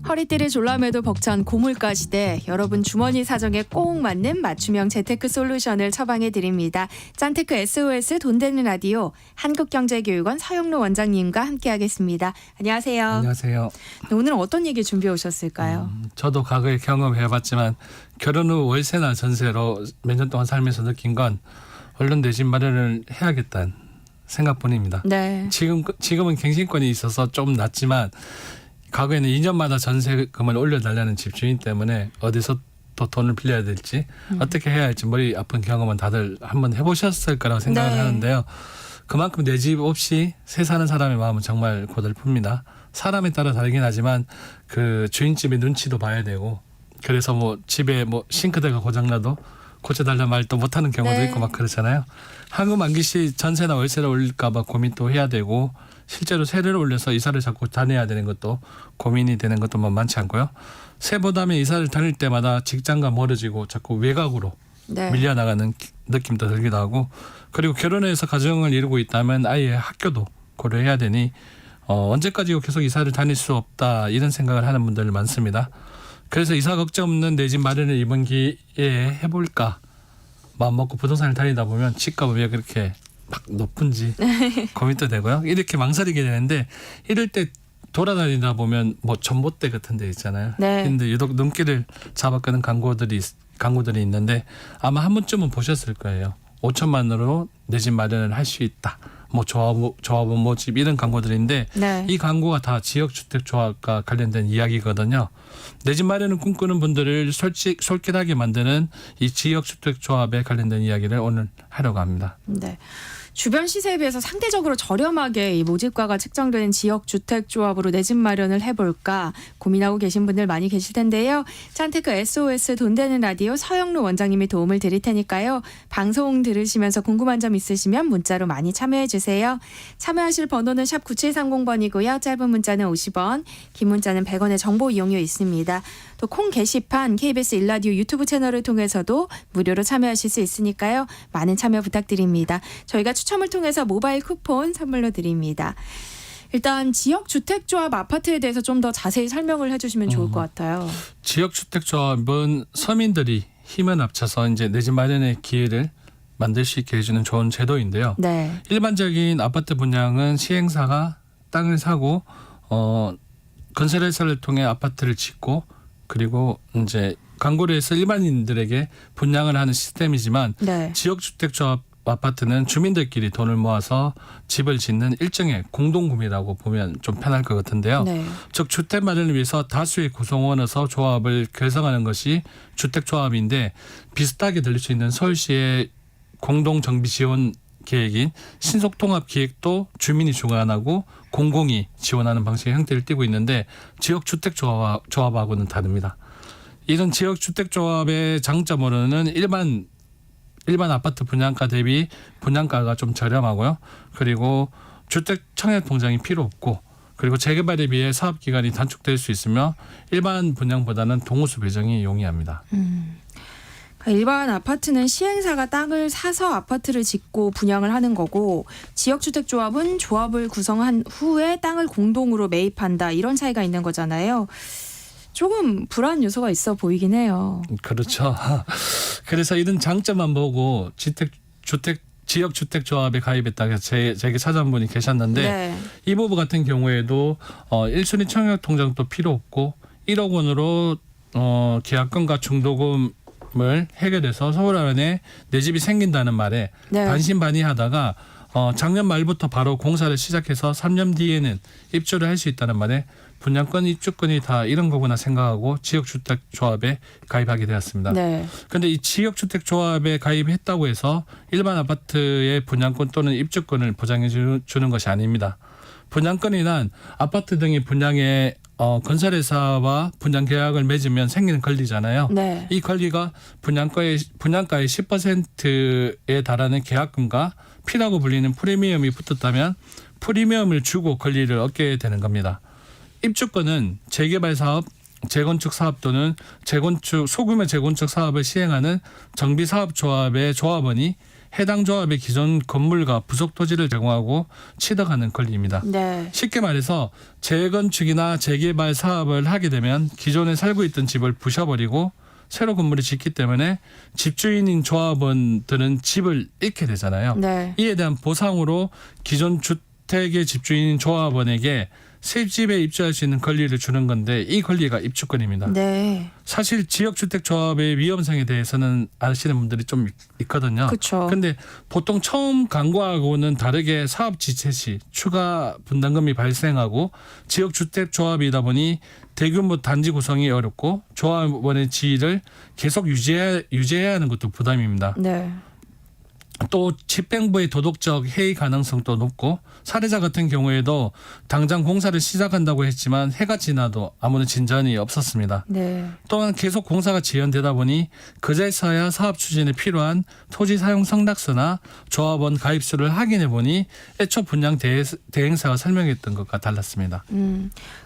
S1: 허리띠를 졸라매도 벅찬 고물가 시대, 여러분 주머니 사정에 꼭 맞는 맞춤형 재테크 솔루션을 처방해 드립니다. 짠테크 SOS 돈 되는 라디오 한국경제교육원 서영로 원장님과 함께하겠습니다. 안녕하세요.
S14: 안녕하세요.
S1: 네, 오늘은 어떤 얘기 준비해 오셨을까요?
S14: 저도 과거에 경험해봤지만 결혼 후 월세나 전세로 몇 년 동안 살면서 느낀 건 얼른 내 집 마련을 해야겠다는 생각뿐입니다.
S1: 네.
S14: 지금은 갱신권이 있어서 좀 낫지만 과거에는 2년마다 전세금을 올려달라는 집주인 때문에 어디서 또 돈을 빌려야 될지 어떻게 해야 할지 머리 아픈 경험은 다들 한번 해보셨을 거라고 생각을
S1: 네.
S14: 하는데요. 그만큼 내 집 없이 새 사는 사람의 마음은 정말 고달픕니다. 사람에 따라 다르긴 하지만 그 주인집의 눈치도 봐야 되고 그래서 뭐 집에 뭐 싱크대가 고장나도 고쳐달라는 말도 못하는 경우도
S1: 네.
S14: 있고 막 그렇잖아요. 한국 만기 시 전세나 월세를 올릴까 봐 고민도 해야 되고 실제로 세를 올려서 이사를 자꾸 다녀야 되는 것도 고민이 되는 것도 만만치 않고요. 세보다면 이사를 다닐 때마다 직장과 멀어지고 자꾸 외곽으로
S1: 네.
S14: 밀려나가는 느낌도 들기도 하고 그리고 결혼해서 가정을 이루고 있다면 아이의 학교도 고려해야 되니 언제까지 계속 이사를 다닐 수 없다 이런 생각을 하는 분들 많습니다. 그래서 이사 걱정 없는 내 집 마련을 이번 기회에 해볼까 마음먹고 부동산을 다니다 보면 집값은 왜 그렇게 막 높은지 고민도 되고요. 이렇게 망설이게 되는데 이럴 때 돌아다니다 보면 뭐 전봇대 같은 데 있잖아요.
S1: 네.
S14: 근데 유독 눈길을 잡아끄는 광고들이 있는데 아마 한 번쯤은 보셨을 거예요. 5천만 원으로 내 집 마련을 할 수 있다. 뭐 조합원 모집 이런 광고들인데
S1: 네.
S14: 이 광고가 다 지역주택조합과 관련된 이야기거든요. 내 집 마련을 꿈꾸는 분들을 솔깃하게 만드는 이 지역주택조합에 관련된 이야기를 오늘 하려고 합니다.
S1: 네. 주변 시세에 비해서 상대적으로 저렴하게 이 모집가가 책정되는 지역 주택 조합으로 내 집 마련을 해볼까 고민하고 계신 분들 많이 계실 텐데요. 짠테크 SOS 돈 되는 라디오 서영로 원장님이 도움을 드릴 테니까요. 방송 들으시면서 궁금한 점 있으시면 문자로 많이 참여해 주세요. 참여하실 번호는 샵 9730번이고요. 짧은 문자는 50원, 긴 문자는 100원의 정보 이용료 있습니다. 또 콩 게시판 KBS 일라디오 유튜브 채널을 통해서도 무료로 참여하실 수 있으니까요. 많은 참여 부탁드립니다. 저희가 추첨을 통해서 모바일 쿠폰 선물로 드립니다. 일단 지역주택조합 아파트에 대해서 좀 더 자세히 설명을 해주시면 좋을 것 같아요.
S14: 지역주택조합은 서민들이 힘을 합쳐서 이제 내 집 마련의 기회를 만들 수 있게 해주는 좋은 제도인데요.
S1: 네.
S14: 일반적인 아파트 분양은 시행사가 땅을 사고 건설회사를 통해 아파트를 짓고 그리고 이제 광고를 해서 일반인들에게 분양을 하는 시스템이지만
S1: 네.
S14: 지역주택조합 아파트는 주민들끼리 돈을 모아서 집을 짓는 일종의 공동구매라고 보면 좀 편할 것 같은데요.
S1: 네.
S14: 즉 주택 마련을 위해서 다수의 구성원에서 조합을 결성하는 것이 주택조합인데 비슷하게 들릴 수 있는 서울시의 공동정비지원 계획인 신속통합기획도 주민이 주관하고 공공이 지원하는 방식의 형태를 띠고 있는데 지역주택조합하고는 다릅니다. 이런 지역주택조합의 장점으로는 일반 아파트 분양가 대비 분양가가 좀 저렴하고요. 그리고 주택 청약 통장이 필요 없고 그리고 재개발에 비해 사업 기간이 단축될 수 있으며 일반 분양보다는 동호수 배정이 용이합니다.
S1: 일반 아파트는 시행사가 땅을 사서 아파트를 짓고 분양을 하는 거고 지역주택조합은 조합을 구성한 후에 땅을 공동으로 매입한다 이런 차이가 있는 거잖아요. 조금 불안 요소가 있어 보이긴 해요.
S14: 그렇죠. 그래서 이런 장점만 보고 지역주택조합에 가입했다고 해서 제게 찾아온 분이 계셨는데
S1: 네.
S14: 이 부부 같은 경우에도 1순위 청약통장도 필요 없고 1억 원으로 계약금과 중도금을 해결해서 서울 안에 내 집이 생긴다는 말에
S1: 네.
S14: 반신반의하다가 작년 말부터 바로 공사를 시작해서 3년 뒤에는 입주를 할 수 있다는 말에 분양권, 입주권이 다 이런 거구나 생각하고 지역주택조합에 가입하게 되었습니다. 그런데 이 지역주택조합에 가입했다고 해서 일반 아파트의 분양권 또는 입주권을 보장해 주는 것이 아닙니다. 분양권이란 아파트 등의 분양에 건설회사와 분양 계약을 맺으면 생기는 권리잖아요.
S1: 네.
S14: 이 권리가 분양가의 10%에 달하는 계약금과 피라고 불리는 프리미엄이 붙었다면 프리미엄을 주고 권리를 얻게 되는 겁니다. 입주권은 재개발 사업, 재건축 사업 또는 소규모 재건축 사업을 시행하는 정비사업조합의 조합원이 해당 조합의 기존 건물과 부속 토지를 제공하고 취득하는 권리입니다.
S1: 네.
S14: 쉽게 말해서 재건축이나 재개발 사업을 하게 되면 기존에 살고 있던 집을 부셔버리고 새로 건물을 짓기 때문에 집주인인 조합원들은 집을 잃게 되잖아요.
S1: 네.
S14: 이에 대한 보상으로 기존 주택의 집주인인 조합원에게 새 집에 입주할 수 있는 권리를 주는 건데 이 권리가 입주권입니다.
S1: 네.
S14: 사실 지역주택조합의 위험성에 대해서는 아시는 분들이 좀 있거든요.
S1: 그렇죠.
S14: 근데 보통 처음 광고하고는 다르게 사업 지체 시 추가 분담금이 발생하고 지역주택조합이다 보니 대규모 단지 구성이 어렵고 조합원의 지위를 계속 유지해야 하는 것도 부담입니다.
S1: 네.
S14: 또 집행부의 도덕적 해이 가능성도 높고 사례자 같은 경우에도 당장 공사를 시작한다고 했지만 해가 지나도 아무런 진전이 없었습니다.
S1: 네.
S14: 또한 계속 공사가 지연되다 보니 그제서야 사업 추진에 필요한 토지 사용 성락서나 조합원 가입수를 확인해 보니 애초 분양 대행사가 설명했던 것과 달랐습니다.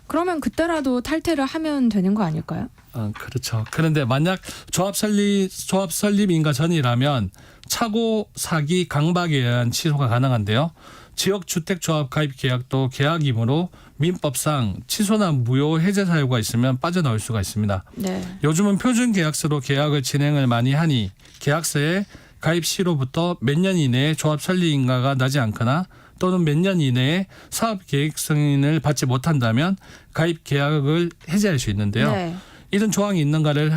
S1: 그러면 그때라도 탈퇴를 하면 되는 거 아닐까요?
S14: 그렇죠. 그런데 만약 조합 설립 인가 전이라면 착오, 사기, 강박에 의한 취소가 가능한데요. 지역주택조합 가입 계약도 계약이므로 민법상 취소나 무효 해제 사유가 있으면 빠져나올 수가 있습니다.
S1: 네.
S14: 요즘은 표준 계약서로 계약을 진행을 많이 하니 계약서에 가입 시로부터 몇 년 이내에 조합 설립 인가가 나지 않거나 또는 몇 년 이내에 사업 계획 승인을 받지 못한다면 가입 계약을 해제할 수 있는데요.
S1: 네.
S14: 이런 조항이 있는가를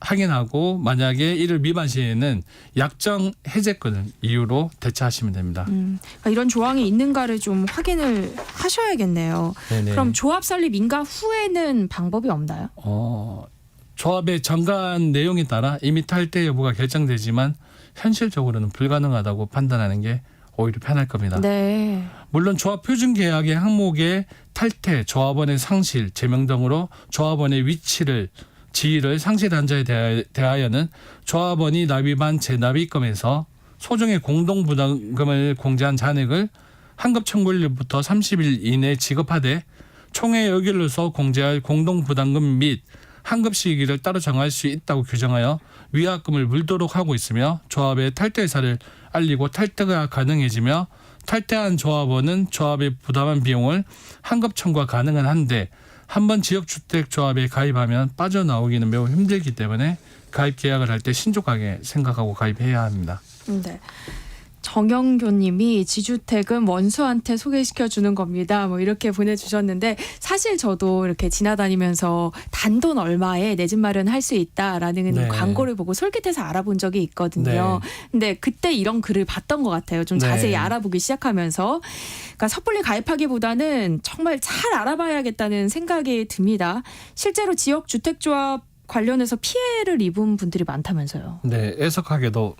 S14: 확인하고 만약에 이를 위반 시에는 약정 해제권을 이유로 대처하시면 됩니다.
S1: 이런 조항이 있는가를 좀 확인을 하셔야겠네요.
S14: 네네.
S1: 그럼 조합 설립 인가 후에는 방법이 없나요?
S14: 조합의 정관 내용에 따라 이미 탈퇴 여부가 결정되지만 현실적으로는 불가능하다고 판단하는 게 오히려 편할 겁니다.
S1: 네.
S14: 물론 조합 표준 계약의 항목에 탈퇴, 조합원의 상실, 제명 등으로 조합원의 지위를 상실한 자에 대하여는 조합원이 납입한 재납입금에서 소정의 공동부담금을 공제한 잔액을 환급 청구일부터 30일 이내에 지급하되 총회 의결로서 공제할 공동부담금 및 환급 시기를 따로 정할 수 있다고 규정하여 위약금을 물도록 하고 있으며 조합의 탈퇴 의사를 알리고 탈퇴가 가능해지며 탈퇴한 조합원은 조합에 부담한 비용을 환급 청구가 가능은 한데 한번 지역주택조합에 가입하면 빠져나오기는 매우 힘들기 때문에 가입 계약을 할 때 신중하게 생각하고 가입해야 합니다.
S1: 네. 정영교님이 지주택은 원수한테 소개시켜 주는 겁니다. 뭐 이렇게 보내주셨는데 사실 저도 이렇게 지나다니면서 단돈 얼마에 내 집 마련할 수 있다라는
S14: 네.
S1: 광고를 보고 솔깃해서 알아본 적이 있거든요. 근데 그때 이런 글을 봤던 것 같아요. 좀
S14: 네.
S1: 자세히 알아보기 시작하면서. 그러니까 섣불리 가입하기보다는 정말 잘 알아봐야겠다는 생각이 듭니다. 실제로 지역 주택조합 관련해서 피해를 입은 분들이 많다면서요.
S14: 네, 애석하게도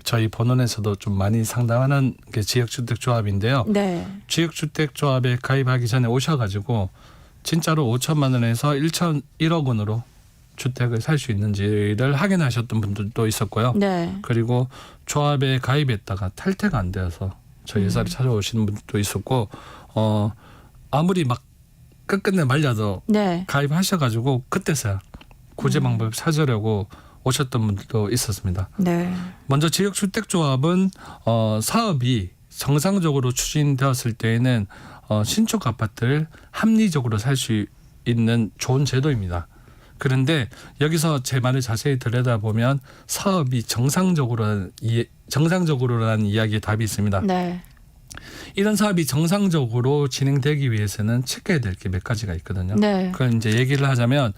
S14: 저희 본원에서도 좀 많이 상담하는 게 지역주택조합인데요.
S1: 네.
S14: 지역주택조합에 가입하기 전에 오셔가지고 진짜로 5천만 원에서 1억 원으로 주택을 살 수 있는지를 확인하셨던 분들도 있었고요.
S1: 네.
S14: 그리고 조합에 가입했다가 탈퇴가 안 되어서 저희 회사를 찾아오시는 분들도 있었고 아무리 막 끝끝내 말려도
S1: 네.
S14: 가입하셔가지고 그때서야 구제 방법을 찾으려고 오셨던 분들도 있었습니다.
S1: 네.
S14: 먼저 지역주택조합은 사업이 정상적으로 추진되었을 때에는 신축 아파트를 합리적으로 살 수 있는 좋은 제도입니다. 그런데 여기서 제 말을 자세히 들여다보면 사업이 정상적으로라는 이야기에 답이 있습니다.
S1: 네.
S14: 이런 사업이 정상적으로 진행되기 위해서는 체크해야 될 게 몇 가지가 있거든요.
S1: 네.
S14: 그걸 이제 얘기를 하자면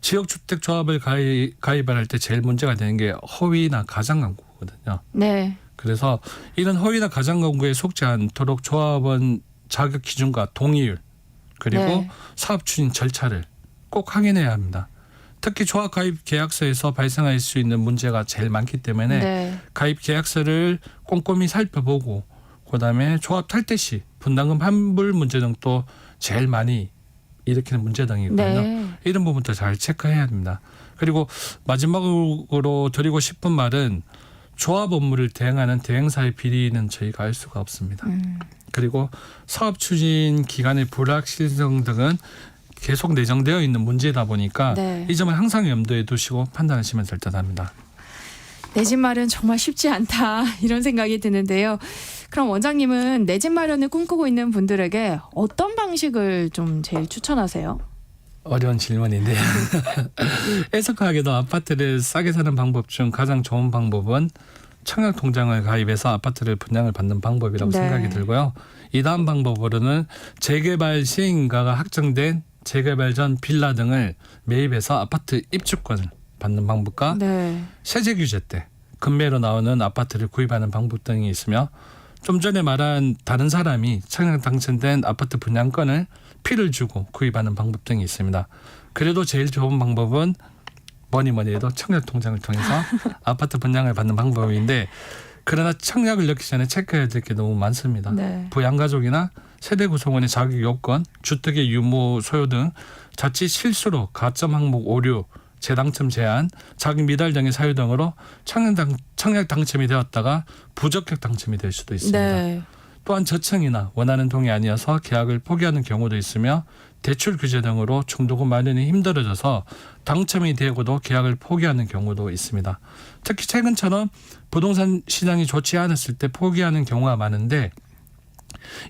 S14: 지역주택조합을 가입을 할 때 제일 문제가 되는 게 허위나 가장광고거든요.
S1: 네.
S14: 그래서 이런 허위나 가장광고에 속지 않도록 조합원 자격 기준과 동의율 그리고
S1: 네.
S14: 사업 추진 절차를 꼭 확인해야 합니다. 특히 조합 가입 계약서에서 발생할 수 있는 문제가 제일 많기 때문에
S1: 네.
S14: 가입 계약서를 꼼꼼히 살펴보고 그다음에 조합 탈퇴 시 분담금 환불 문제 등도 제일 많이 일으키는 문제 등이거든요.
S1: 네.
S14: 이런 부분도 잘 체크해야 합니다. 그리고 마지막으로 드리고 싶은 말은 조합 업무를 대행하는 대행사의 비리는 저희가 알 수가 없습니다. 그리고 사업 추진 기간의 불확실성 등은 계속 내정되어 있는 문제다 보니까
S1: 네.
S14: 이 점을 항상 염두에 두시고 판단하시면 될 듯합니다.
S1: 내 집 마련 정말 쉽지 않다 이런 생각이 드는데요. 그럼 원장님은 내 집 마련을 꿈꾸고 있는 분들에게 어떤 방식을 좀 제일 추천하세요?
S14: 어려운 질문인데요. 애석하게도 아파트를 싸게 사는 방법 중 가장 좋은 방법은 청약통장을 가입해서 아파트를 분양을 받는 방법이라고
S1: 네.
S14: 생각이 들고요. 이 다음 방법으로는 재개발 시행인가가 확정된 재개발 전 빌라 등을 매입해서 아파트 입주권을 받는 방법과
S1: 네.
S14: 세제 규제 때 급매로 나오는 아파트를 구입하는 방법 등이 있으며 좀 전에 말한 다른 사람이 청약 당첨된 아파트 분양권을 피를 주고 구입하는 방법 등이 있습니다. 그래도 제일 좋은 방법은 뭐니 해도 청약통장을 통해서 아파트 분양을 받는 방법인데 그러나 청약을 넣기 전에 체크해야 될 게 너무 많습니다.
S1: 네.
S14: 부양가족이나 세대 구성원의 자격 요건, 주택의 유무 소요 등 자칫 실수로 가점 항목 오류, 재당첨 제한, 자격 미달 등의 사유 등으로 청약 당첨이 되었다가 부적격 당첨이 될 수도 있습니다.
S1: 네.
S14: 또한 저층이나 원하는 동이 아니어서 계약을 포기하는 경우도 있으며 대출 규제 등으로 중도금 마련이 힘들어져서 당첨이 되고도 계약을 포기하는 경우도 있습니다. 특히 최근처럼 부동산 시장이 좋지 않았을 때 포기하는 경우가 많은데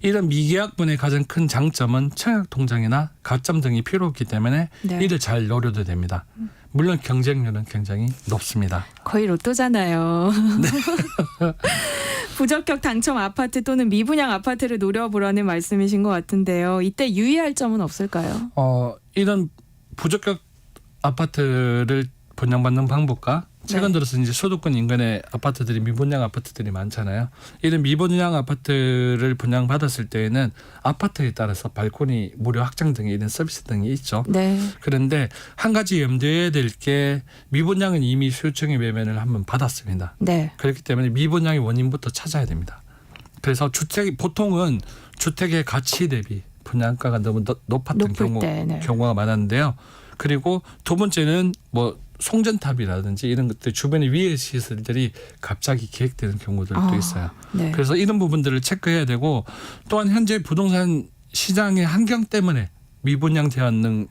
S14: 이런 미계약분의 가장 큰 장점은 청약통장이나 가점 등이 필요 없기 때문에
S1: 네.
S14: 이를 잘 노려도 됩니다. 물론 경쟁률은 굉장히 높습니다.
S1: 거의 로또잖아요.
S14: 네.
S1: 부적격 당첨 아파트 또는 미분양 아파트를 노려보라는 말씀이신 것 같은데요. 이때 유의할 점은 없을까요?
S14: 이런 부적격 아파트를 분양받는 방법과 최근 들어서 이제 수도권 인근의 아파트들이 미분양 아파트들이 많잖아요. 이런 미분양 아파트를 분양받았을 때에는 아파트에 따라서 발코니 무료 확장 등의 이런 서비스 등이 있죠.
S1: 네.
S14: 그런데 한 가지 염두해야 될 게 미분양은 이미 수요청의 매매를 한번 받았습니다.
S1: 네.
S14: 그렇기 때문에 미분양의 원인부터 찾아야 됩니다. 그래서 보통은 주택의 가치 대비 분양가가 너무 높았던 경우가 많았는데요. 그리고 두 번째는 뭐 송전탑이라든지 이런 것들 주변의 위해 시설들이 갑자기 계획되는 경우들도 있어요.
S1: 네.
S14: 그래서 이런 부분들을 체크해야 되고 또한 현재 부동산 시장의 환경 때문에 미분양 되었는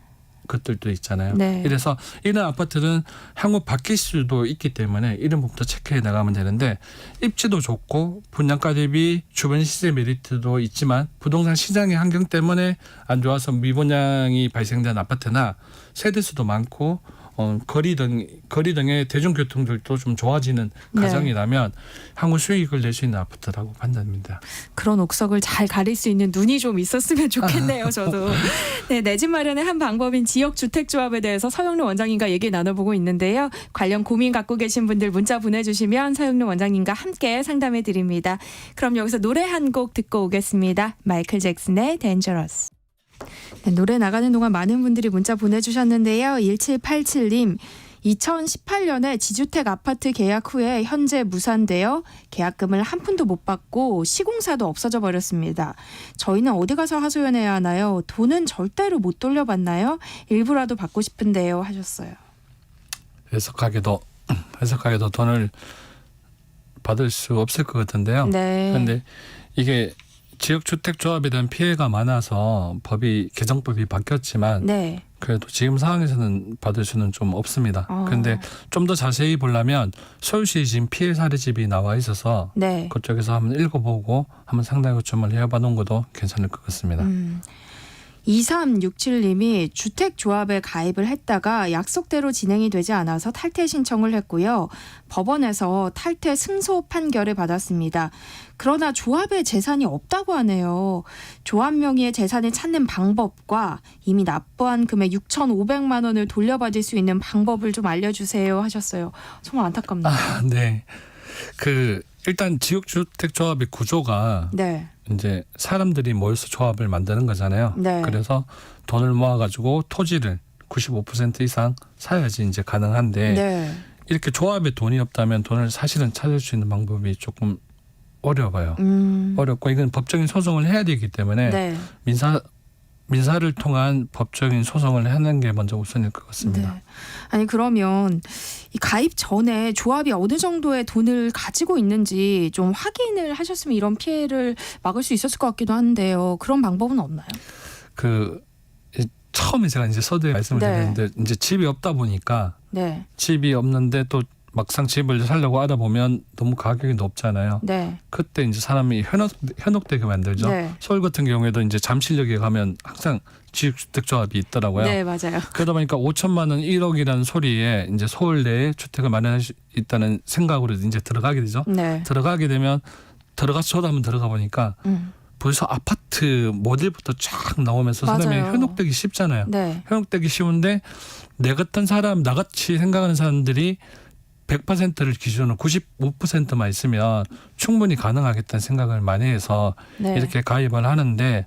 S14: 것들도 있잖아요.
S1: 네.
S14: 이래서 이런 아파트는 향후 바뀔 수도 있기 때문에 이런 부분도 체크해 나가면 되는데 입지도 좋고 분양가 대비 주변 시세 메리트도 있지만 부동산 시장의 환경 때문에 안 좋아서 미분양이 발생된 아파트나 세대수도 많고 거리 등의 대중교통들도 좀 좋아지는
S1: 네.
S14: 가정이라면 향후 수익을 낼 수 있는 아파트라고 판단됩니다.
S1: 그런 옥석을 잘 가릴 수 있는 눈이 좀 있었으면 좋겠네요. 저도. 네, 내 집 마련의 한 방법인 지역주택조합에 대해서 서영록 원장님과 얘기 나눠보고 있는데요. 관련 고민 갖고 계신 분들 문자 보내주시면 서영록 원장님과 함께 상담해 드립니다. 그럼 여기서 노래 한 곡 듣고 오겠습니다. 마이클 잭슨의 Dangerous. 네, 노래 나가는 동안 많은 분들이 문자 보내주셨는데요. 1787님. 2018년에 지주택 아파트 계약 후에 현재 무산되어 계약금을 한 푼도 못 받고 시공사도 없어져 버렸습니다. 저희는 어디 가서 하소연해야 하나요? 돈은 절대로 못 돌려받나요? 일부라도 받고 싶은데요 하셨어요.
S14: 해석하게도 돈을 받을 수 없을 것 같은데요.
S1: 네.
S14: 그런데 이게 지역주택조합에 대한 피해가 많아서 개정법이 바뀌었지만
S1: 네.
S14: 그래도 지금 상황에서는 받을 수는 좀 없습니다. 그런데 좀 더 자세히 보려면 서울시에 지금 피해 사례집이 나와 있어서
S1: 네.
S14: 그쪽에서 한번 읽어보고 한번 상담 요청을 해봐 놓은 것도 괜찮을 것 같습니다.
S1: 2367님이 주택조합에 가입을 했다가 약속대로 진행이 되지 않아서 탈퇴 신청을 했고요. 법원에서 탈퇴 승소 판결을 받았습니다. 그러나 조합에 재산이 없다고 하네요. 조합 명의의 재산을 찾는 방법과 이미 납부한 금액 6,500만 원을 돌려받을 수 있는 방법을 좀 알려주세요 하셨어요. 정말 안타깝네요.
S14: 네. 일단 지역주택조합의 구조가
S1: 네.
S14: 이제 사람들이 모여서 조합을 만드는 거잖아요.
S1: 네.
S14: 그래서 돈을 모아가지고 토지를 95% 이상 사야지 이제 가능한데
S1: 네.
S14: 이렇게 조합에 돈이 없다면 돈을 사실은 찾을 수 있는 방법이 조금 어려워요. 어렵고 이건 법적인 소송을 해야 되기 때문에
S1: 네.
S14: 민사를 통한 법적인 소송을 하는 게 먼저 우선일 것 같습니다.
S1: 네. 아니 그러면 이 가입 전에 조합이 어느 정도의 돈을 가지고 있는지 좀 확인을 하셨으면 이런 피해를 막을 수 있었을 것 같기도 한데요. 그런 방법은 없나요?
S14: 처음에 제가 이제 서두에 말씀을
S1: 네.
S14: 드렸는데 이제 집이 없다 보니까
S1: 네.
S14: 집이 없는데 또 막상 집을 살려고 하다 보면 너무 가격이 높잖아요.
S1: 네.
S14: 그때 이제 사람이 현혹되게 만들죠.
S1: 네.
S14: 서울 같은 경우에도 이제 잠실역에 가면 항상 지역주택조합이 있더라고요.
S1: 네, 맞아요.
S14: 그러다 보니까 5천만 원 1억이라는 소리에 이제 서울 내에 주택을 마련할 수 있다는 생각으로 이제 들어가게 되죠.
S1: 네.
S14: 들어가게 되면 저도 한번 들어가 보니까 벌써 아파트 모델부터 쫙 나오면서
S1: 맞아요.
S14: 사람이 현혹되기 쉽잖아요.
S1: 네.
S14: 현혹되기 쉬운데 내 같은 사람, 나같이 생각하는 사람들이 100%를 기준으로 95%만 있으면 충분히 가능하겠다는 생각을 많이 해서
S1: 네.
S14: 이렇게 가입을 하는데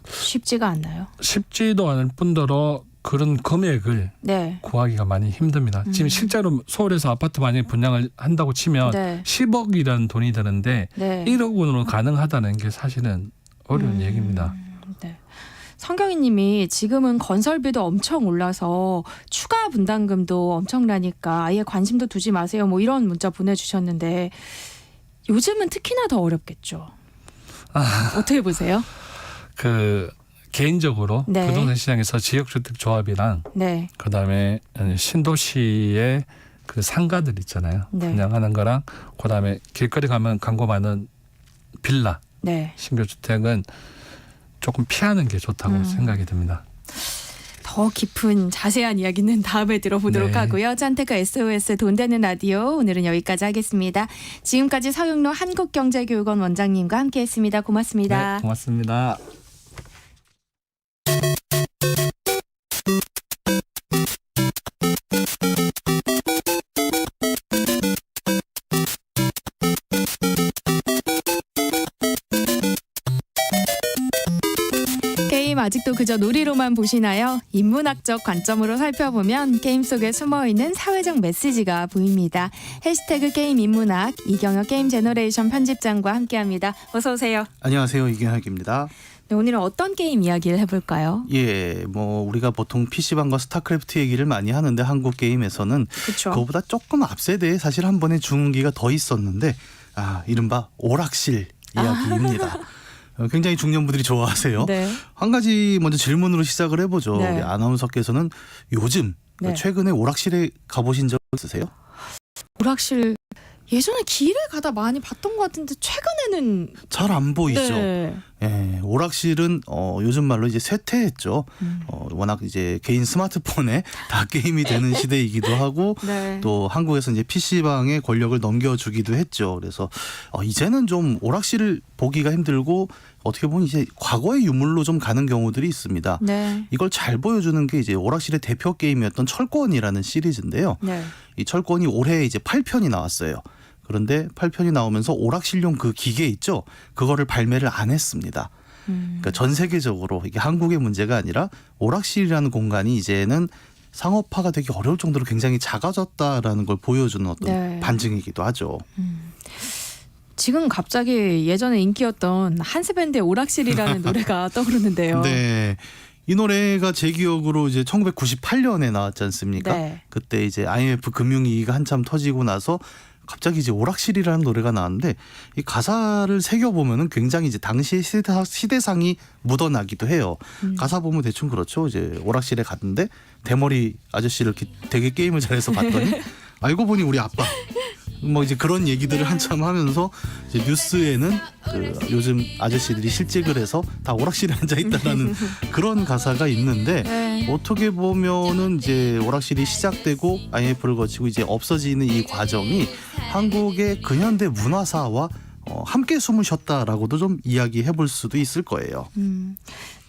S1: 쉽지가 않나요?
S14: 쉽지도 않을 뿐더러 그런 금액을
S1: 네.
S14: 구하기가 많이 힘듭니다. 지금 실제로 서울에서 아파트 만약에 분양을 한다고 치면
S1: 네.
S14: 10억이라는 돈이 드는데
S1: 네.
S14: 1억 원으로 가능하다는 게 사실은 어려운 얘기입니다.
S1: 네. 성경희 님이 지금은 건설비도 엄청 올라서 추가 분담금도 엄청나니까 아예 관심도 두지 마세요. 뭐 이런 문자 보내주셨는데 요즘은 특히나 더 어렵겠죠. 어떻게 보세요?
S14: 개인적으로
S1: 네.
S14: 부동산 시장에서 지역주택조합이랑
S1: 네.
S14: 그다음에 신도시의 그 상가들 있잖아요.
S1: 네.
S14: 분양하는 거랑 그다음에 길거리 가면 광고 많은 빌라,
S1: 네.
S14: 신규주택은 조금 피하는 게 좋다고 생각이 듭니다.
S1: 더 깊은 자세한 이야기는 다음에 들어보도록
S14: 네.
S1: 하고요. 짠테크 SOS 돈 되는 라디오 오늘은 여기까지 하겠습니다. 지금까지 서영로 한국경제교육원 원장님과 함께했습니다. 고맙습니다.
S14: 네, 고맙습니다.
S1: 게임 아직도 그저 놀이로만 보시나요? 인문학적 관점으로 살펴보면 게임 속에 숨어있는 사회적 메시지가 보입니다. 해시태그 게임 인문학 이경혁 게임 제너레이션 편집장과 함께합니다. 어서 오세요.
S15: 안녕하세요. 이경혁입니다.
S1: 네, 오늘은 어떤 게임 이야기를 해볼까요?
S15: 예, 우리가 보통 PC방과 스타크래프트 얘기를 많이 하는데 한국 게임에서는
S1: 그쵸.
S15: 그거보다 조금 앞세대에 사실 한 번의 중기가 더 있었는데 이른바 오락실 이야기입니다. 굉장히 중년분들이 좋아하세요.
S1: 네.
S15: 한 가지 먼저 질문으로 시작을 해보죠.
S1: 네.
S15: 우리 아나운서께서는 요즘
S1: 네.
S15: 최근에 오락실에 가보신 적 있으세요?
S1: 오락실 예전에 길에 가다 많이 봤던 것 같은데 최근에는
S15: 잘 안 보이죠.
S1: 네.
S15: 예, 오락실은 요즘 말로 이제 쇠퇴했죠. 워낙 이제 개인 스마트폰에 다 게임이 되는 시대이기도 하고
S1: 네.
S15: 또 한국에서 이제 PC방에 권력을 넘겨주기도 했죠. 그래서 이제는 좀 오락실을 보기가 힘들고 어떻게 보면 이제 과거의 유물로 좀 가는 경우들이 있습니다.
S1: 네.
S15: 이걸 잘 보여주는 게 이제 오락실의 대표 게임이었던 철권이라는 시리즈인데요.
S1: 네.
S15: 이 철권이 올해 이제 8편이 나왔어요. 그런데 8편이 나오면서 오락실용 그 기계 있죠? 그거를 발매를 안 했습니다. 그러니까 전 세계적으로 이게 한국의 문제가 아니라 오락실이라는 공간이 이제는 상업화가 되기 어려울 정도로 굉장히 작아졌다라는 걸 보여주는 어떤
S1: 네.
S15: 반증이기도 하죠.
S1: 지금 갑자기 예전에 인기였던 한스밴드의 오락실이라는 노래가 떠오르는데요.
S15: 네. 이 노래가 제 기억으로 이제 1998년에 나왔지 않습니까?
S1: 네.
S15: 그때 이제 IMF 금융위기가 한참 터지고 나서 갑자기 이제 오락실이라는 노래가 나왔는데 이 가사를 새겨보면은 굉장히 이제 당시의 시대상이 묻어나기도 해요. 가사 보면 대충 그렇죠. 이제 오락실에 갔는데 대머리 아저씨를 되게 게임을 잘해서 봤더니 알고 보니 우리 아빠. 뭐 이제 그런 얘기들을 한참 하면서 이제 뉴스에는 그 요즘 아저씨들이 실직을 해서 다 오락실에 앉아 있다라는 그런 가사가 있는데
S1: 네.
S15: 어떻게 보면은 이제 오락실이 시작되고 IMF를 거치고 이제 없어지는 이 과정이 한국의 근현대 문화사와 함께 숨을 쉬었다라고도 좀 이야기해 볼 수도 있을 거예요.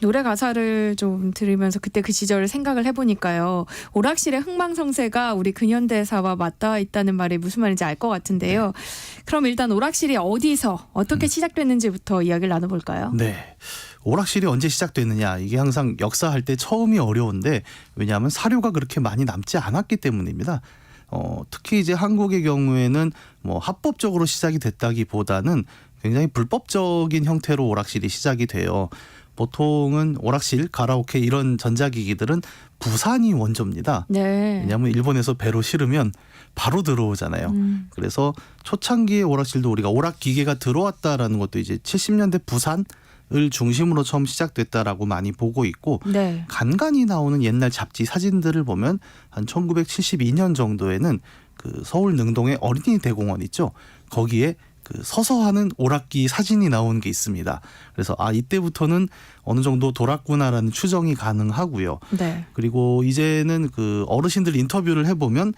S1: 노래 가사를 좀 들으면서 그때 그 시절을 생각을 해보니까요. 오락실의 흥망성쇠가 우리 근현대사와 맞닿아 있다는 말이 무슨 말인지 알 것 같은데요. 그럼 일단 오락실이 어디서 어떻게 시작됐는지부터 이야기를 나눠볼까요?
S15: 네. 오락실이 언제 시작됐느냐 이게 항상 역사할 때 처음이 어려운데 왜냐하면 사료가 그렇게 많이 남지 않았기 때문입니다. 특히 이제 한국의 경우에는 뭐 합법적으로 시작이 됐다기보다는 굉장히 불법적인 형태로 오락실이 시작이 돼요. 보통은 오락실, 가라오케 이런 전자기기들은 부산이 원조입니다.
S1: 네.
S15: 왜냐하면 일본에서 배로 실으면 바로 들어오잖아요. 그래서 초창기의 오락실도 우리가 오락기계가 들어왔다라는 것도 이제 70년대 부산을 중심으로 처음 시작됐다라고 많이 보고 있고
S1: 네.
S15: 간간히 나오는 옛날 잡지 사진들을 보면 한 1972년 정도에는 그 서울 능동의 어린이 대공원 있죠. 거기에 그 서서 하는 오락기 사진이 나온 게 있습니다. 그래서 이때부터는 어느 정도 돌았구나라는 추정이 가능하고요.
S1: 네.
S15: 그리고 이제는 그 어르신들 인터뷰를 해보면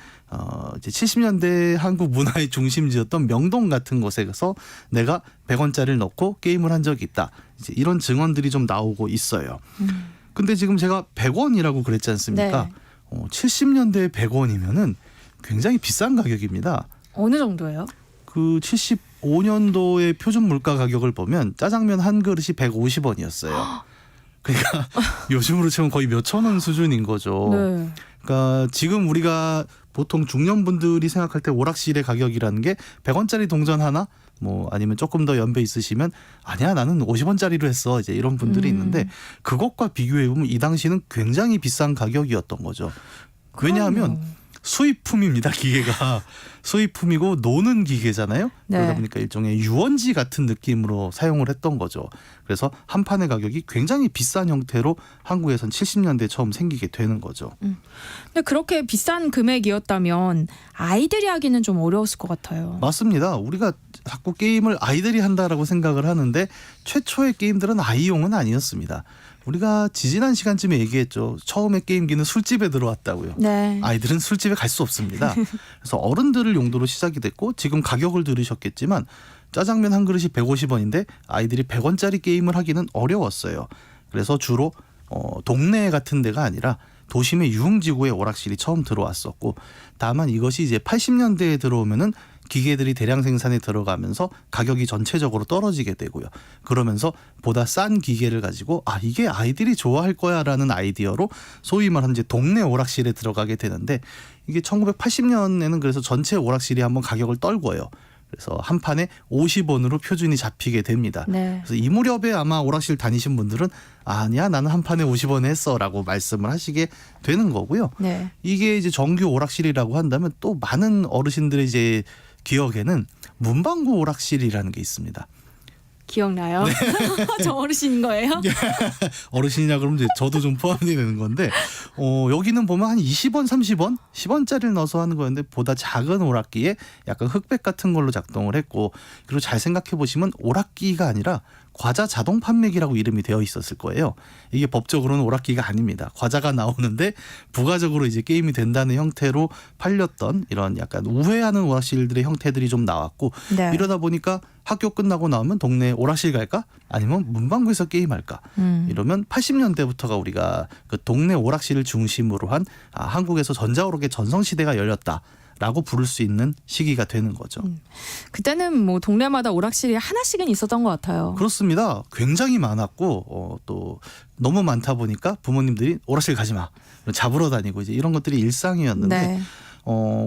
S15: 이제 70년대 한국 문화의 중심지였던 명동 같은 곳에서 내가 100원짜리를 넣고 게임을 한 적이 있다. 이제 이런 증언들이 좀 나오고 있어요. 근데 지금 제가 100원이라고 그랬지 않습니까?
S1: 네.
S15: 70년대에 100원이면은 굉장히 비싼 가격입니다.
S1: 어느 정도예요?
S15: 그 75년도의 표준 물가 가격을 보면 짜장면 한 그릇이 150원이었어요. 그러니까 요즘으로 치면 거의 몇천 원 수준인 거죠.
S1: 네.
S15: 그러니까 지금 우리가 보통 중년분들이 생각할 때 오락실의 가격이라는 게 100원짜리 동전 하나 뭐 아니면 조금 더 연배 있으시면 아니야 나는 50원짜리로 했어 이제 이런 분들이 있는데 그것과 비교해 보면 이 당시는 굉장히 비싼 가격이었던 거죠. 왜냐하면 수입품입니다. 기계가 수입품이고 노는 기계잖아요.
S1: 네.
S15: 그러다 보니까 일종의 유원지 같은 느낌으로 사용을 했던 거죠. 그래서 한 판의 가격이 굉장히 비싼 형태로 한국에선 70년대에 처음 생기게 되는 거죠.
S1: 근데 그렇게 비싼 금액이었다면 아이들이 하기는 좀 어려웠을 것 같아요.
S15: 맞습니다. 우리가 자꾸 게임을 아이들이 한다라고 생각을 하는데 최초의 게임들은 아이용은 아니었습니다. 우리가 지지난 시간쯤에 얘기했죠. 처음에 게임기는 술집에 들어왔다고요.
S1: 네.
S15: 아이들은 술집에 갈 수 없습니다. 그래서 어른들을 용도로 시작이 됐고 지금 가격을 들으셨겠지만 짜장면 한 그릇이 150원인데 아이들이 100원짜리 게임을 하기는 어려웠어요. 그래서 주로 동네 같은 데가 아니라 도심의 유흥지구에 오락실이 처음 들어왔었고 다만 이것이 이제 80년대에 들어오면은 기계들이 대량 생산에 들어가면서 가격이 전체적으로 떨어지게 되고요. 그러면서 보다 싼 기계를 가지고 이게 아이들이 좋아할 거야라는 아이디어로 소위 말하는 이제 동네 오락실에 들어가게 되는데 이게 1980년에는 그래서 전체 오락실이 한번 가격을 떨궈요. 그래서 한 판에 50원으로 표준이 잡히게 됩니다.
S1: 네.
S15: 그래서 이 무렵에 아마 오락실 다니신 분들은 아니야 나는 한 판에 50원에 했어라고 말씀을 하시게 되는 거고요.
S1: 네.
S15: 이게 이제 정규 오락실이라고 한다면 또 많은 어르신들의 이제 기억에는 문방구 오락실이라는 게 있습니다.
S1: 기억나요?
S15: 네.
S1: 저 어르신인 거예요?
S15: 어르신이냐 그러면 이제 저도 좀 포함이 되는 건데 여기는 보면 한 20원, 30원, 10원짜리를 넣어서 하는 거였는데 보다 작은 오락기에 약간 흑백 같은 걸로 작동을 했고 그리고 잘 생각해 보시면 오락기가 아니라 과자 자동 판매기라고 이름이 되어 있었을 거예요. 이게 법적으로는 오락기가 아닙니다. 과자가 나오는데 부가적으로 이제 게임이 된다는 형태로 팔렸던 이런 약간 우회하는 오락실들의 형태들이 좀 나왔고
S1: 네.
S15: 이러다 보니까 학교 끝나고 나오면 동네 오락실 갈까? 아니면 문방구에서 게임할까? 이러면 80년대부터가 우리가 그 동네 오락실을 중심으로 한 한국에서 전자오락의 전성시대가 열렸다. 라고 부를 수 있는 시기가 되는 거죠.
S1: 그때는 뭐 동네마다 오락실이 하나씩은 있었던 것 같아요.
S15: 그렇습니다. 굉장히 많았고 또 너무 많다 보니까 부모님들이 오락실 가지 마. 잡으러 다니고 이제 이런 것들이 일상이었는데
S1: 네.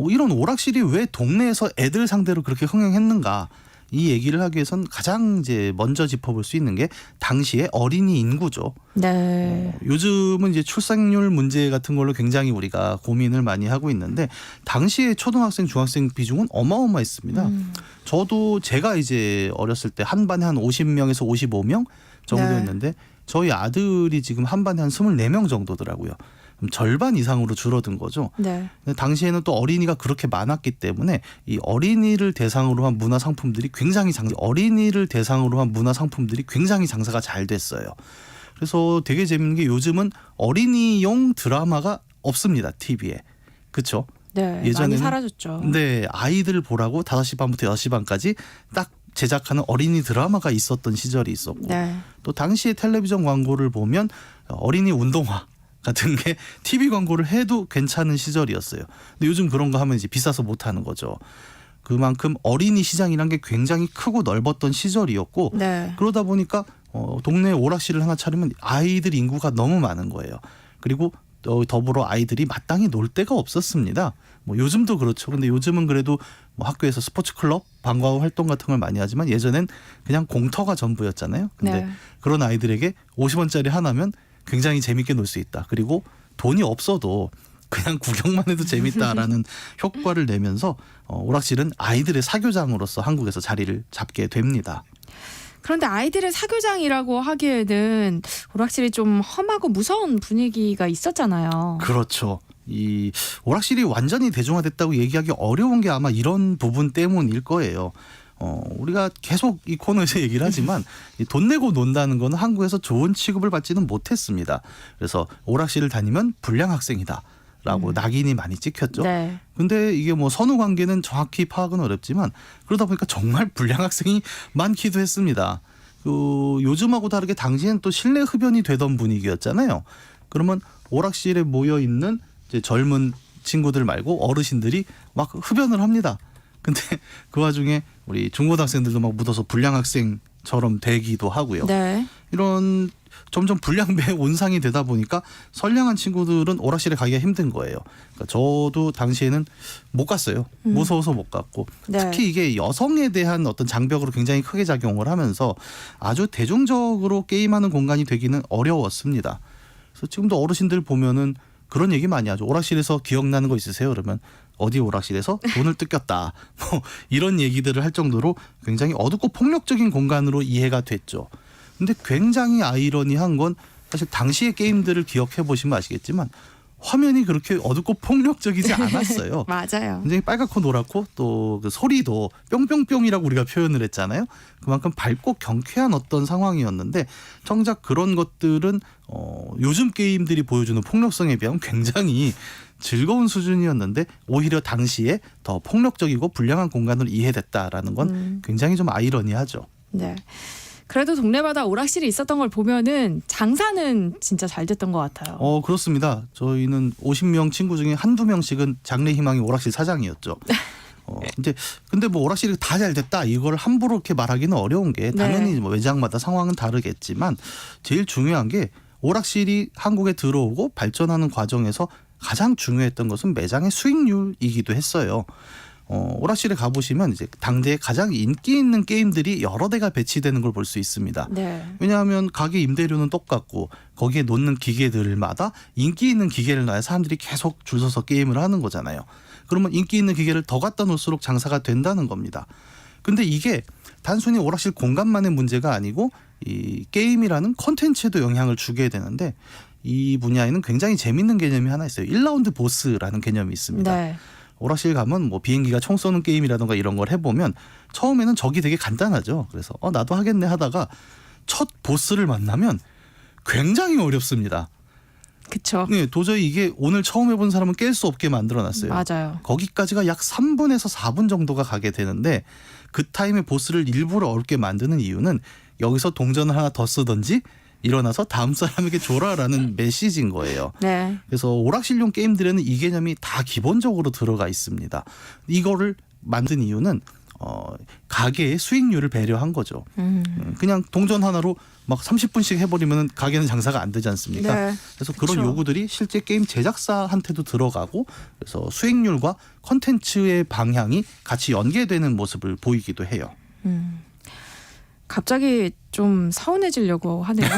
S15: 이런 오락실이 왜 동네에서 애들 상대로 그렇게 흥행했는가? 이 얘기를 하기 위해선 가장 이제 먼저 짚어볼 수 있는 게 당시의 어린이 인구죠.
S1: 네.
S15: 요즘은 이제 출산율 문제 같은 걸로 굉장히 우리가 고민을 많이 하고 있는데 당시에 초등학생, 중학생 비중은 어마어마했습니다. 저도 제가 이제 어렸을 때 한 반에 한 50명에서 55명 정도였는데 저희 아들이 지금 한 반에 한 24명 정도더라고요. 그럼 절반 이상으로 줄어든 거죠.
S1: 네.
S15: 근데 당시에는 또 어린이가 그렇게 많았기 때문에 이 어린이를 대상으로 한 문화 상품들이 굉장히 장사가 잘 됐어요. 그래서 되게 재밌는 게 요즘은 어린이용 드라마가 없습니다. TV에. 그렇죠?
S1: 네.
S15: 예전에는
S1: 많이 사라졌죠.
S15: 네, 아이들 보라고 5시 반부터 6시 반까지 딱 제작하는 어린이 드라마가 있었던 시절이 있었고
S1: 네.
S15: 또 당시에 텔레비전 광고를 보면 어린이 운동화 같은 게 TV 광고를 해도 괜찮은 시절이었어요. 근데 요즘 그런 거 하면 이제 비싸서 못 하는 거죠. 그만큼 어린이 시장이란 게 굉장히 크고 넓었던 시절이었고
S1: 네.
S15: 그러다 보니까 동네에 오락실을 하나 차리면 아이들 인구가 너무 많은 거예요. 그리고 더불어 아이들이 마땅히 놀 데가 없었습니다. 뭐 요즘도 그렇죠. 근데 요즘은 그래도 뭐 학교에서 스포츠 클럽, 방과후 활동 같은 걸 많이 하지만 예전엔 그냥 공터가 전부였잖아요. 근데
S1: 네.
S15: 그런 아이들에게 50원짜리 하나면 굉장히 재밌게 놀 수 있다. 그리고 돈이 없어도 그냥 구경만 해도 재밌다라는 효과를 내면서 오락실은 아이들의 사교장으로서 한국에서 자리를 잡게 됩니다.
S1: 그런데 아이들의 사교장이라고 하기에는 오락실이 좀 험하고 무서운 분위기가 있었잖아요.
S15: 그렇죠. 이 오락실이 완전히 대중화됐다고 얘기하기 어려운 게 아마 이런 부분 때문일 거예요. 우리가 계속 이 코너에서 얘기를 하지만 돈 내고 논다는 건 한국에서 좋은 취급을 받지는 못했습니다. 그래서 오락실을 다니면 불량 학생이다. 라고 낙인이 많이 찍혔죠.
S1: 네.
S15: 근데 이게 뭐 선후 관계는 정확히 파악은 어렵지만 그러다 보니까 정말 불량 학생이 많기도 했습니다. 요즘하고 다르게 당시엔 또 실내 흡연이 되던 분위기였잖아요. 그러면 오락실에 모여 있는 이제 젊은 친구들 말고 어르신들이 막 흡연을 합니다. 근데 그 와중에 우리 중고등학생들도 막 묻어서 불량 학생처럼 되기도 하고요.
S1: 네.
S15: 이런 점점 불량배의 온상이 되다 보니까 선량한 친구들은 오락실에 가기가 힘든 거예요. 그러니까 저도 당시에는 못 갔어요. 무서워서 못 갔고
S1: 네.
S15: 특히 이게 여성에 대한 어떤 장벽으로 굉장히 크게 작용을 하면서 아주 대중적으로 게임하는 공간이 되기는 어려웠습니다. 그래서 지금도 어르신들 보면은 그런 얘기 많이 하죠. 오락실에서 기억나는 거 있으세요? 그러면 어디 오락실에서 돈을 뜯겼다. 뭐 이런 얘기들을 할 정도로 굉장히 어둡고 폭력적인 공간으로 이해가 됐죠. 근데 굉장히 아이러니한 건 사실 당시의 게임들을 기억해 보시면 아시겠지만 화면이 그렇게 어둡고 폭력적이지 않았어요.
S1: 맞아요.
S15: 굉장히 빨갛고 노랗고 또 그 소리도 뿅뿅뿅이라고 우리가 표현을 했잖아요. 그만큼 밝고 경쾌한 어떤 상황이었는데 정작 그런 것들은 요즘 게임들이 보여주는 폭력성에 비하면 굉장히 즐거운 수준이었는데 오히려 당시에 더 폭력적이고 불량한 공간으로 이해됐다라는 건 굉장히 좀 아이러니하죠.
S1: 네. 그래도 동네마다 오락실이 있었던 걸 보면은 장사는 진짜 잘 됐던 것 같아요.
S15: 그렇습니다. 저희는 50명 친구 중에 한두 명씩은 장래희망이 오락실 사장이었죠. 이제 근데 뭐 오락실이 다 잘 됐다 이걸 함부로 이렇게 말하기는 어려운 게 당연히
S1: 네.
S15: 뭐 매장마다 상황은 다르겠지만 제일 중요한 게 오락실이 한국에 들어오고 발전하는 과정에서 가장 중요했던 것은 매장의 수익률이기도 했어요. 오락실에 가보시면 이제 당대에 가장 인기 있는 게임들이 여러 대가 배치되는 걸 볼 수 있습니다.
S1: 네.
S15: 왜냐하면 가게 임대료는 똑같고 거기에 놓는 기계들마다 인기 있는 기계를 놔야 사람들이 계속 줄 서서 게임을 하는 거잖아요. 그러면 인기 있는 기계를 더 갖다 놓을수록 장사가 된다는 겁니다. 근데 이게 단순히 오락실 공간만의 문제가 아니고 이 게임이라는 콘텐츠에도 영향을 주게 되는데 이 분야에는 굉장히 재밌는 개념이 하나 있어요. 1라운드 보스라는 개념이 있습니다.
S1: 네.
S15: 오락실 가면 뭐 비행기가 총 쏘는 게임이라든가 이런 걸 해보면 처음에는 적이 되게 간단하죠. 그래서 나도 하겠네 하다가 첫 보스를 만나면 굉장히 어렵습니다.
S1: 그쵸.
S15: 네, 도저히 이게 오늘 처음 해본 사람은 깰 수 없게 만들어놨어요.
S1: 맞아요.
S15: 거기까지가 약 3분에서 4분 정도가 가게 되는데 그 타임에 보스를 일부러 어렵게 만드는 이유는 여기서 동전을 하나 더 쓰든지 일어나서 다음 사람에게 줘라라는 메시지인 거예요.
S1: 네.
S15: 그래서 오락실용 게임들에는 이 개념이 다 기본적으로 들어가 있습니다. 이거를 만든 이유는 가게의 수익률을 배려한 거죠. 그냥 동전 하나로 막 30분씩 해버리면 가게는 장사가 안 되지 않습니까?
S1: 네.
S15: 그래서 그런
S1: 그쵸.
S15: 요구들이 실제 게임 제작사한테도 들어가고 그래서 수익률과 콘텐츠의 방향이 같이 연계되는 모습을 보이기도 해요.
S1: 갑자기 좀 서운해지려고 하네요.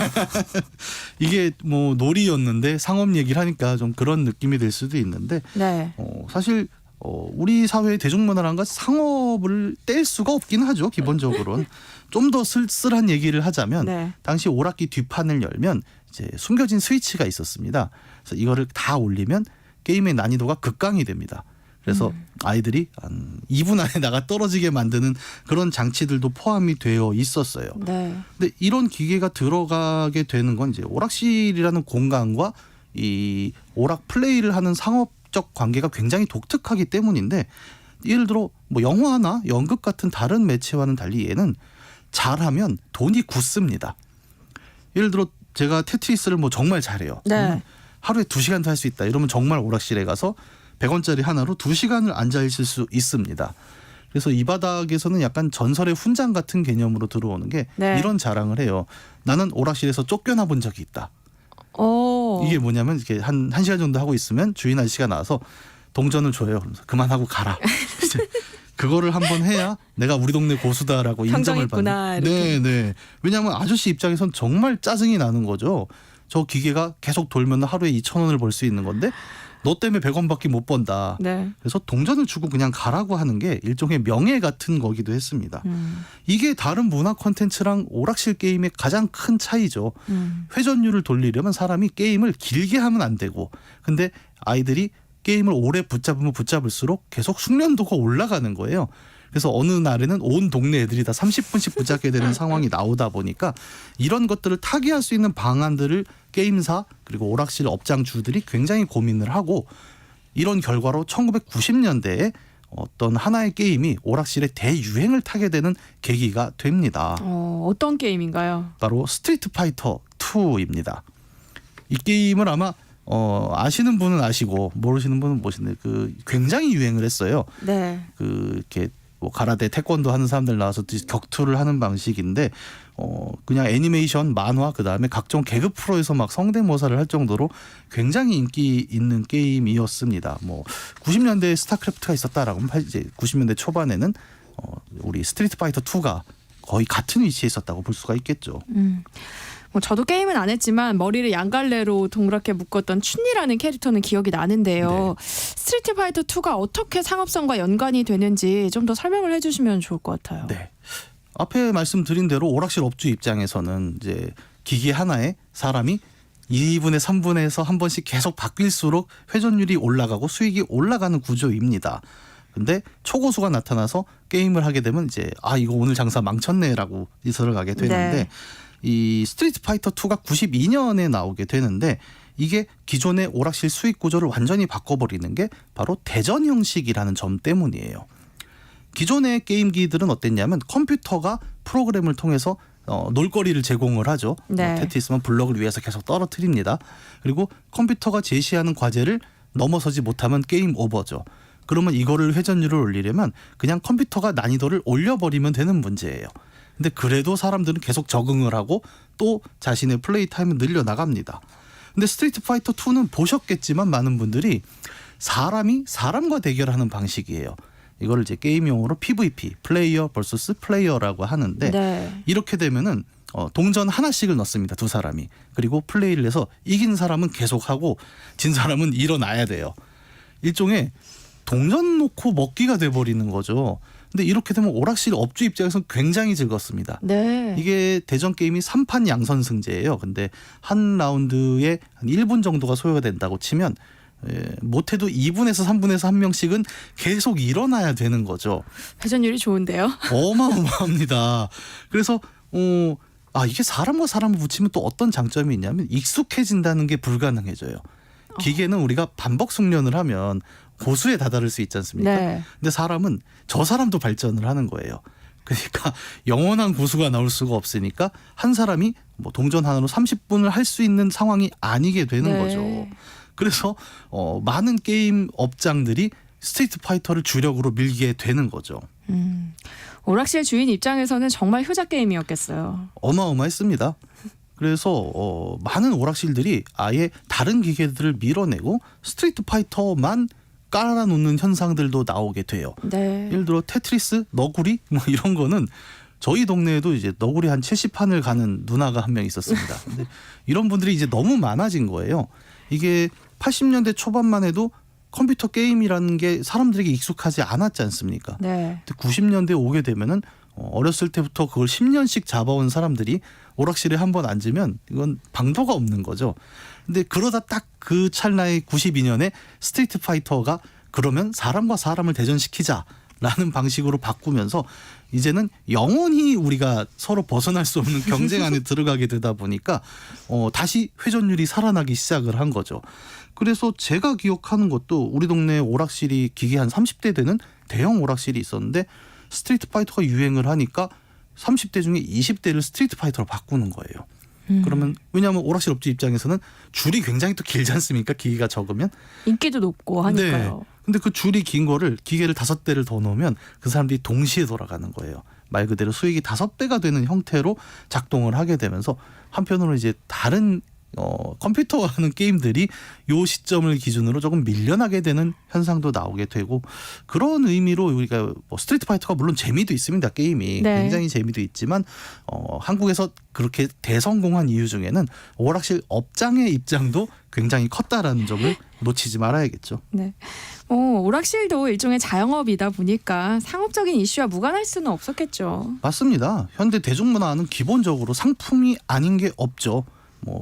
S15: 이게 뭐 놀이였는데 상업 얘기를 하니까 좀 그런 느낌이 들 수도 있는데
S1: 네.
S15: 사실 우리 사회의 대중문화란 건 상업을 뗄 수가 없긴 하죠. 기본적으로는. 좀 더 쓸쓸한 얘기를 하자면
S1: 네.
S15: 당시 오락기 뒷판을 열면 이제 숨겨진 스위치가 있었습니다. 그래서 이거를 다 올리면 게임의 난이도가 극강이 됩니다. 그래서 아이들이 한 2분 안에 나가 떨어지게 만드는 그런 장치들도 포함이 되어 있었어요.
S1: 네.
S15: 근데 이런 기계가 들어가게 되는 건 이제 오락실이라는 공간과 이 오락 플레이를 하는 상업적 관계가 굉장히 독특하기 때문인데 예를 들어 뭐 영화나 연극 같은 다른 매체와는 달리 얘는 잘하면 돈이 굳습니다. 예를 들어 제가 테트리스를 뭐 정말 잘해요.
S1: 네.
S15: 하루에 2시간도 할 수 있다. 이러면 정말 오락실에 가서 100원짜리 하나로 2시간을 앉아 있을 수 있습니다. 그래서 이 바닥에서는 약간 전설의 훈장 같은 개념으로 들어오는 게
S1: 네.
S15: 이런 자랑을 해요. 나는 오락실에서 쫓겨나 본 적이 있다. 이게 뭐냐면 이렇게 한 시간 정도 하고 있으면 주인 아저씨가 나와서 동전을 줘요. 그러면서 그만하고 가라. 그거를 한번 해야 내가 우리 동네 고수다라고 인정을 받는. 네. 왜냐하면 아저씨 입장에선 정말 짜증이 나는 거죠. 저 기계가 계속 돌면 하루에 2,000원을 벌 수 있는 건데 너 때문에 100원밖에 못 번다.
S1: 네.
S15: 그래서 동전을 주고 그냥 가라고 하는 게 일종의 명예 같은 거기도 했습니다. 이게 다른 문화 콘텐츠랑 오락실 게임의 가장 큰 차이죠. 회전율을 돌리려면 사람이 게임을 길게 하면 안 되고 근데 아이들이 게임을 오래 붙잡으면 붙잡을수록 계속 숙련도가 올라가는 거예요. 그래서 어느 날에는 온 동네 애들이 다 30분씩 붙잡게 되는 상황이 나오다 보니까 이런 것들을 타개할 수 있는 방안들을 게임사 그리고 오락실 업장주들이 굉장히 고민을 하고 이런 결과로 1990년대에 어떤 하나의 게임이 오락실의 대유행을 타게 되는 계기가 됩니다.
S1: 어떤 게임인가요?
S15: 바로 스트리트 파이터 2입니다. 이 게임을 아마 아시는 분은 아시고 모르시는 분은 모르시는데 그 굉장히 유행을 했어요.
S1: 네.
S15: 그 이렇게 뭐 가라데 태권도 하는 사람들 나와서 격투를 하는 방식인데 그냥 애니메이션, 만화 그다음에 각종 개그 프로에서 막 성대모사를 할 정도로 굉장히 인기 있는 게임이었습니다. 뭐 90년대에 스타크래프트가 있었다라고 하면 이제 90년대 초반에는 우리 스트리트 파이터 2가 거의 같은 위치에 있었다고 볼 수가 있겠죠.
S1: 뭐 저도 게임은 안 했지만 머리를 양갈래로 동그랗게 묶었던 춘리라는 캐릭터는 기억이 나는데요. 스트리트 파이터 2가 어떻게 상업성과 연관이 되는지 좀 더 설명을 해주시면 좋을 것 같아요.
S15: 네. 앞에 말씀드린 대로 오락실 업주 입장에서는 이제 기기 하나에 사람이 2분의 3분에서 한 번씩 계속 바뀔수록 회전율이 올라가고 수익이 올라가는 구조입니다. 근데 초고수가 나타나서 게임을 하게 되면 이제 이거 오늘 장사 망쳤네라고 이설을 가게 되는데
S1: 네.
S15: 이 스트리트 파이터 2가 92년에 나오게 되는데 이게 기존의 오락실 수익 구조를 완전히 바꿔버리는 게 바로 대전 형식이라는 점 때문이에요. 기존의 게임기들은 어땠냐면 컴퓨터가 프로그램을 통해서 놀거리를 제공을 하죠.
S1: 네.
S15: 테트리스만 블럭을 위에서 계속 떨어뜨립니다. 그리고 컴퓨터가 제시하는 과제를 넘어서지 못하면 게임 오버죠. 그러면 이거를 회전율을 올리려면 그냥 컴퓨터가 난이도를 올려버리면 되는 문제예요. 근데 그래도 사람들은 계속 적응을 하고 또 자신의 플레이 타임을 늘려나갑니다. 근데 스트리트 파이터 2는 보셨겠지만 많은 분들이 사람이 사람과 대결하는 방식이에요. 이거를 이제 게임 용어로 PVP, 플레이어 vs 플레이어라고 하는데
S1: 네.
S15: 이렇게 되면은 동전 하나씩을 넣습니다. 두 사람이. 그리고 플레이를 해서 이긴 사람은 계속하고 진 사람은 일어나야 돼요. 일종의 동전 놓고 먹기가 돼버리는 거죠. 근데 이렇게 되면 오락실 업주 입장에서는 굉장히 즐겁습니다.
S1: 네.
S15: 이게 대전 게임이 3판 양선승제예요. 근데 한 라운드에 한 1분 정도가 소요가 된다고 치면 못해도 2분에서 3분에서 한 명씩은 계속 일어나야 되는 거죠.
S1: 회전율이 좋은데요.
S15: 어마어마합니다. 그래서 이게 사람과 사람을 붙이면 또 어떤 장점이 있냐면 익숙해진다는 게 불가능해져요. 기계는 우리가 반복 숙련을 하면 고수에 다다를 수 있지 않습니까?
S1: 네.
S15: 근데 사람은 저 사람도 발전을 하는 거예요. 그러니까 영원한 고수가 나올 수가 없으니까 한 사람이 뭐 동전 하나로 30분을 할 수 있는 상황이 아니게 되는
S1: 네.
S15: 거죠. 그래서 많은 게임 업장들이 스트리트 파이터를 주력으로 밀게 되는 거죠.
S1: 오락실 주인 입장에서는 정말 효자 게임이었겠어요.
S15: 어마어마했습니다. 그래서 많은 오락실들이 아예 다른 기계들을 밀어내고 스트리트 파이터만 깔아놓는 현상들도 나오게 돼요.
S1: 네.
S15: 예를 들어 테트리스, 너구리 뭐 이런 거는 저희 동네에도 이제 너구리 한 70판을 가는 누나가 한 명 있었습니다. 근데 이런 분들이 이제 너무 많아진 거예요. 이게 80년대 초반만 해도 컴퓨터 게임이라는 게 사람들에게 익숙하지 않았지 않습니까?
S1: 네.
S15: 90년대에 오게 되면은 어렸을 때부터 그걸 10년씩 잡아온 사람들이 오락실에 한번 앉으면 이건 방도가 없는 거죠. 근데 그러다 딱 그 찰나의 92년에 스트리트 파이터가 그러면 사람과 사람을 대전시키자라는 방식으로 바꾸면서 이제는 영원히 우리가 서로 벗어날 수 없는 경쟁 안에 들어가게 되다 보니까 다시 회전율이 살아나기 시작을 한 거죠. 그래서 제가 기억하는 것도 우리 동네 오락실이 기계 한 30대 되는 대형 오락실이 있었는데 스트리트 파이터가 유행을 하니까 30대 중에 20대를 스트리트 파이터로 바꾸는 거예요. 그러면 왜냐하면 오락실 업주 입장에서는 줄이 굉장히 또 길지 않습니까? 기계가 적으면.
S1: 인기도 높고 하니까요.
S15: 네. 근데 그 줄이 긴 거를 기계를 5대를 더 넣으면 그 사람들이 동시에 돌아가는 거예요. 말 그대로 수익이 5배가 되는 형태로 작동을 하게 되면서 한편으로 이제 다른 컴퓨터와 하는 게임들이 요 시점을 기준으로 조금 밀려나게 되는 현상도 나오게 되고 그런 의미로 우리가 스트리트 파이터가 물론 재미도 있습니다. 게임이
S1: 네.
S15: 굉장히 재미도 있지만 한국에서 그렇게 대성공한 이유 중에는 오락실 업장의 입장도 굉장히 컸다라는 점을 놓치지 말아야겠죠.
S1: 네. 오락실도 일종의 자영업이다 보니까 상업적인 이슈와 무관할 수는 없었겠죠.
S15: 맞습니다. 현대 대중문화는 기본적으로 상품이 아닌 게 없죠.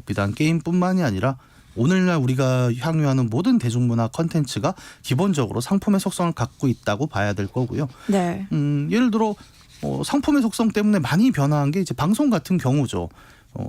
S15: 비단 게임뿐만이 아니라 오늘날 우리가 향유하는 모든 대중문화 컨텐츠가 기본적으로 상품의 속성을 갖고 있다고 봐야 될 거고요.
S1: 네.
S15: 예를 들어 상품의 속성 때문에 많이 변화한 게 이제 방송 같은 경우죠.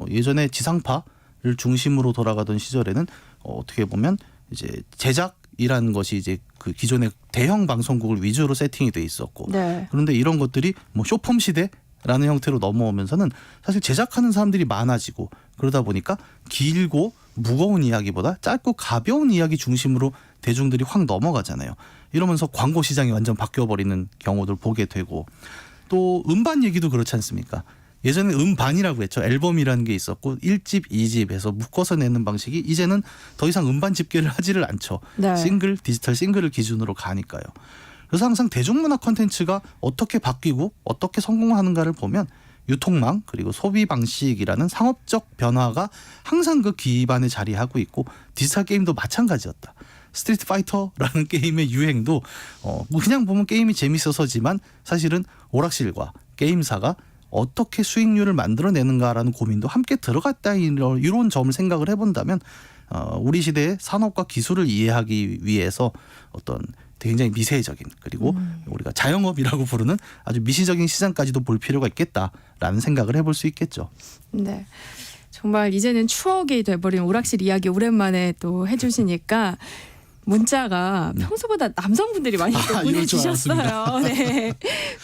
S15: 예전에 지상파를 중심으로 돌아가던 시절에는 어떻게 보면 이제 제작이라는 것이 이제 그 기존의 대형 방송국을 위주로 세팅이 돼 있었고,
S1: 네.
S15: 그런데 이런 것들이 쇼폼 시대라는 형태로 넘어오면서는 사실 제작하는 사람들이 많아지고 그러다 보니까 길고 무거운 이야기보다 짧고 가벼운 이야기 중심으로 대중들이 확 넘어가잖아요. 이러면서 광고 시장이 완전 바뀌어버리는 경우들 보게 되고 또 음반 얘기도 그렇지 않습니까? 예전에 음반이라고 했죠. 앨범이라는 게 있었고 1집, 2집에서 묶어서 내는 방식이 이제는 더 이상 음반 집계를 하지를 않죠.
S1: 네.
S15: 싱글, 디지털 싱글을 기준으로 가니까요. 그래서 항상 대중문화 콘텐츠가 어떻게 바뀌고 어떻게 성공하는가를 보면 유통망 그리고 소비 방식이라는 상업적 변화가 항상 그 기반에 자리하고 있고 디지털 게임도 마찬가지였다. 스트리트 파이터라는 게임의 유행도 그냥 보면 게임이 재밌어서지만 사실은 오락실과 게임사가 어떻게 수익률을 만들어내는가라는 고민도 함께 들어갔다 이런 점을 생각을 해본다면 우리 시대의 산업과 기술을 이해하기 위해서 어떤 굉장히 미세적인 그리고 우리가 자영업이라고 부르는 아주 미시적인 시장까지도 볼 필요가 있겠다라는 생각을 해볼 수 있겠죠.
S1: 네. 정말 이제는 추억이 돼버린 오락실 이야기 오랜만에 또 해주시니까 문자가 평소보다 남성분들이 많이 또 보내주셨어요. 네.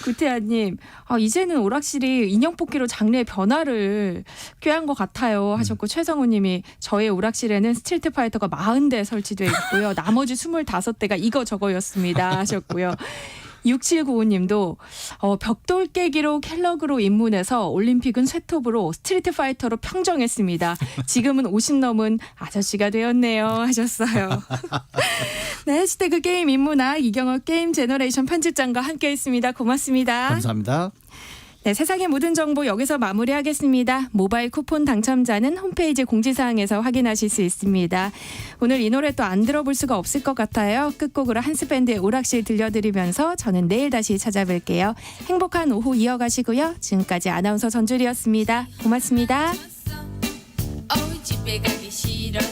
S1: 구태환님, 이제는 오락실이 인형 뽑기로 장르의 변화를 꾀한 것 같아요 하셨고 최성우님이 저의 오락실에는 스트리트 파이터가 40대 설치되어 있고요. 나머지 25대가 이거 저거였습니다 하셨고요. 6795님도 벽돌 깨기로 켈러그로 입문해서 올림픽은 쇠톱으로 스트리트 파이터로 평정했습니다. 지금은 50 넘은 아저씨가 되었네요 하셨어요. 네, 해시태그 게임 인문학 이경호 게임 제너레이션 편집장과 함께했습니다. 고맙습니다.
S15: 감사합니다.
S1: 네, 세상의 모든 정보 여기서 마무리하겠습니다. 모바일 쿠폰 당첨자는 홈페이지 공지사항에서 확인하실 수 있습니다. 오늘 이 노래 또 안 들어볼 수가 없을 것 같아요. 끝곡으로 한스밴드의 오락실 들려드리면서 저는 내일 다시 찾아뵐게요. 행복한 오후 이어가시고요. 지금까지 아나운서 전주리였습니다. 고맙습니다.
S16: 집에 가기 싫어.